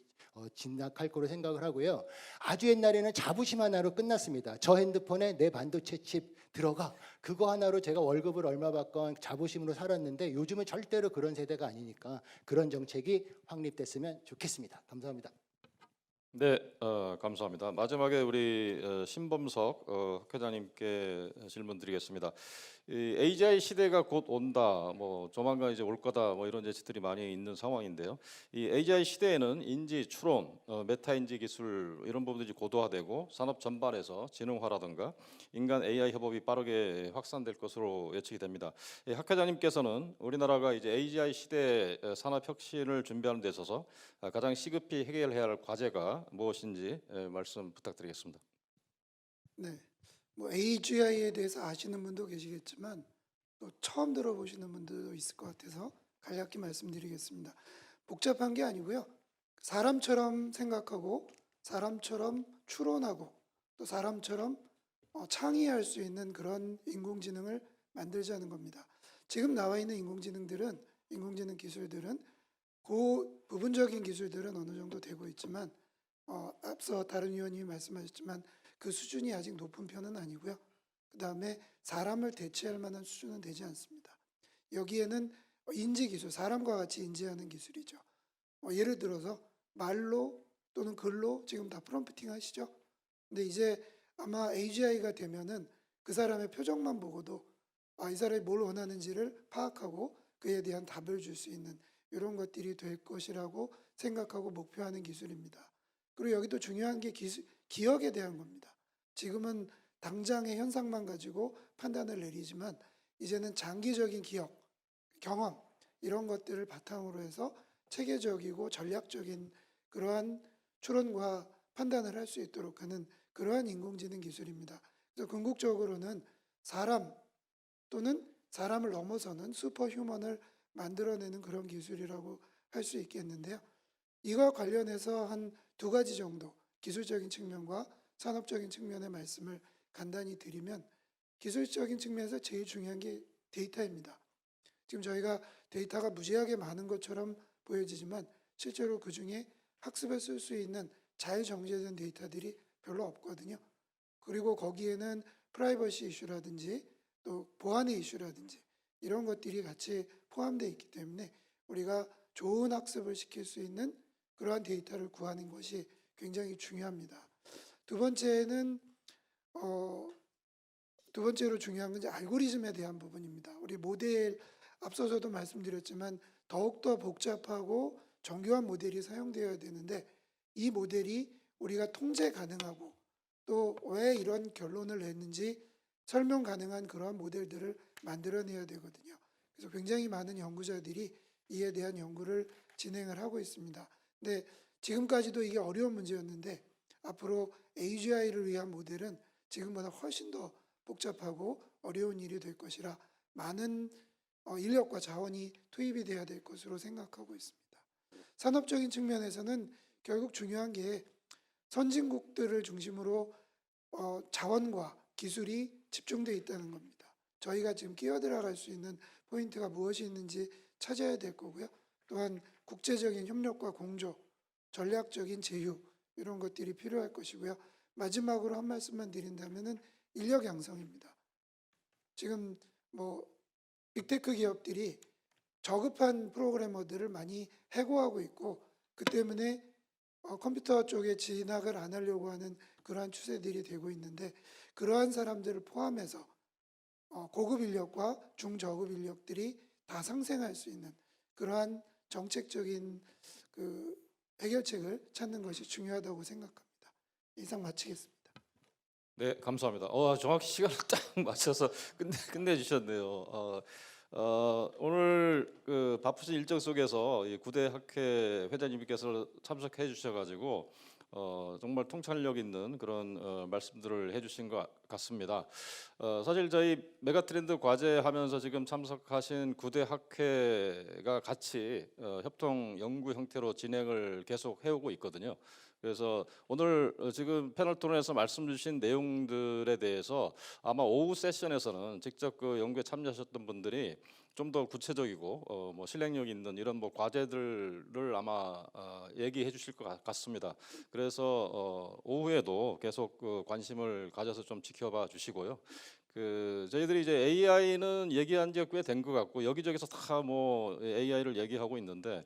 진학할 거로 생각을 하고요. 아주 옛날에는 자부심 하나로 끝났습니다. 저 핸드폰에 내 반도체 칩 들어가. 그거 하나로 제가 월급을 얼마 받건 자부심으로 살았는데 요즘은 절대로 그런 세대가 아니니까 그런 정책이 확립됐으면 좋겠습니다. 감사합니다. 네, 감사합니다. 마지막에 우리 신범석 학회장님께 질문 드리겠습니다. 이 AGI 시대가 곧 온다, 뭐 조만간 이제 올 거다, 뭐 이런 예측들이 많이 있는 상황인데요. 이 AGI 시대에는 인지, 추론, 메타 인지 기술 이런 부분들이 고도화되고 산업 전반에서 지능화라든가 인간 AI 협업이 빠르게 확산될 것으로 예측이 됩니다. 학회장님께서는 우리나라가 이제 AGI 시대 산업 혁신을 준비하는 데 있어서 가장 시급히 해결해야 할 과제가 무엇인지 말씀 부탁드리겠습니다. 네, 뭐 AGI에 대해서 아시는 분도 계시겠지만 또 처음 들어보시는 분들도 있을 것 같아서 간략히 말씀드리겠습니다. 복잡한 게 아니고요. 사람처럼 생각하고 사람처럼 추론하고 또 사람처럼 창의할 수 있는 그런 인공지능을 만들자는 겁니다. 지금 나와 있는 인공지능 기술들은 그 부분적인 기술들은 어느 정도 되고 있지만 앞서 다른 의원님이 말씀하셨지만 그 수준이 아직 높은 편은 아니고요. 그 다음에 사람을 대체할 만한 수준은 되지 않습니다. 여기에는 인지 기술, 사람과 같이 인지하는 기술이죠. 예를 들어서 말로 또는 글로 지금 다 프롬프팅 하시죠. 근데 이제 아마 AGI가 되면은 그 사람의 표정만 보고도 이 사람이 뭘 원하는지를 파악하고 그에 대한 답을 줄 수 있는 이런 것들이 될 것이라고 생각하고 목표하는 기술입니다. 그리고 여기도 중요한 게 기억에 대한 겁니다. 지금은 당장의 현상만 가지고 판단을 내리지만 이제는 장기적인 기억, 경험 이런 것들을 바탕으로 해서 체계적이고 전략적인 그러한 추론과 판단을 할 수 있도록 하는 그러한 인공지능 기술입니다. 그래서 궁극적으로는 사람 또는 사람을 넘어서는 슈퍼휴먼을 만들어내는 그런 기술이라고 할 수 있겠는데요. 이와 관련해서 한 두 가지 정도 기술적인 측면과 산업적인 측면의 말씀을 간단히 드리면 기술적인 측면에서 제일 중요한 게 데이터입니다. 지금 저희가 데이터가 무지하게 많은 것처럼 보여지지만 실제로 그중에 학습에 쓸 수 있는 잘 정제된 데이터들이 별로 없거든요. 그리고 거기에는 프라이버시 이슈라든지 또 보안의 이슈라든지 이런 것들이 같이 포함되어 있기 때문에 우리가 좋은 학습을 시킬 수 있는 그러한 데이터를 구하는 것이 굉장히 중요합니다. 두 번째는 두 번째로 중요한 건 이제 알고리즘에 대한 부분입니다. 우리 모델 앞서서도 말씀드렸지만 더욱더 복잡하고 정교한 모델이 사용되어야 되는데 이 모델이 우리가 통제 가능하고 또 왜 이런 결론을 냈는지 설명 가능한 그러한 모델들을 만들어내야 되거든요. 그래서 굉장히 많은 연구자들이 이에 대한 연구를 진행을 하고 있습니다. 근데 지금까지도 이게 어려운 문제였는데 앞으로 AGI를 위한 모델은 지금보다 훨씬 더 복잡하고 어려운 일이 될 것이라 많은 인력과 자원이 투입이 돼야 될 것으로 생각하고 있습니다. 산업적인 측면에서는 결국 중요한 게 선진국들을 중심으로 자원과 기술이 집중되어 있다는 겁니다. 저희가 지금 끼어들어갈 수 있는 포인트가 무엇이 있는지 찾아야 될 거고요. 또한 국제적인 협력과 공조, 전략적인 제휴 이런 것들이 필요할 것이고요. 마지막으로 한 말씀만 드린다면은 인력 양성입니다. 지금 뭐 빅테크 기업들이 저급한 프로그래머들을 많이 해고하고 있고 그 때문에 컴퓨터 쪽에 진학을 안 하려고 하는 그러한 추세들이 되고 있는데 그러한 사람들을 포함해서 고급 인력과 중저급 인력들이 다 상생할 수 있는 그러한 정책적인 그 해결책을 찾는 것이 중요하다고 생각합니다. 이상 마치겠습니다. 네, 감사합니다. 정확히 시간을 딱 맞춰서 끝내주셨네요. 오늘 그 바쁘신 일정 속에서 이 구대 학회 회장님께서 참석해 주셔가지고 정말 통찰력 있는 그런 말씀들을 해주신 것 같습니다. 사실 저희 메가트렌드 과제하면서 지금 참석하신 구대 학회가 같이 협동 연구 형태로 진행을 계속 해오고 있거든요. 그래서 오늘 지금 패널 토론에서 말씀 주신 내용들에 대해서 아마 오후 세션에서는 직접 그 연구에 참여하셨던 분들이 좀 더 구체적이고 뭐 실행력 있는 이런 뭐 과제들을 아마 얘기해 주실 것 같습니다. 그래서 오후에도 계속 그 관심을 가져서 좀 지켜봐 주시고요. 그 저희들이 이제 AI는 얘기한 지가 꽤 된 것 같고 여기저기서 다 뭐 AI를 얘기하고 있는데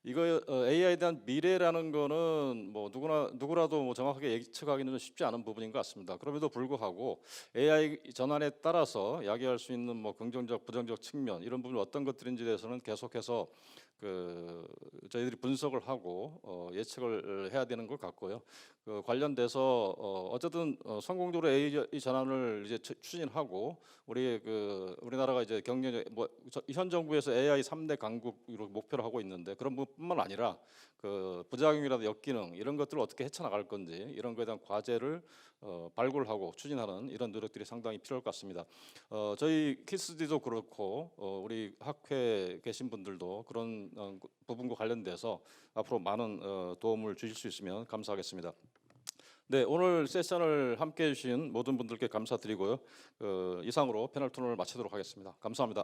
이거 AI에 대한 미래라는 거는 뭐 누구라도 뭐 정확하게 예측하기는 쉽지 않은 부분인 것 같습니다. 그럼에도 불구하고 AI 전환에 따라서 야기할 수 있는 뭐 긍정적, 부정적 측면 이런 부분 어떤 것들인지에 대해서는 계속해서 그 저희들이 분석을 하고 예측을 해야 되는 것 같고요. 그 관련돼서 어쨌든 성공적으로 AI 전환을 이제 추진하고 우리나라가 이제 경제 현 정부에서 AI 3대 강국으로 목표를 하고 있는데 그런 부분뿐만 아니라 그 부작용이라도 역기능 이런 것들을 어떻게 헤쳐나갈 건지 이런 것에 대한 과제를 발굴하고 추진하는 이런 노력들이 상당히 필요할 것 같습니다. 저희 키스디도 그렇고 우리 학회에 계신 분들도 그런 부분과 관련돼서 앞으로 많은 도움을 주실 수 있으면 감사하겠습니다. 네, 오늘 세션을 함께해 주신 모든 분들께 감사드리고요. 이상으로 패널 토론을 마치도록 하겠습니다. 감사합니다.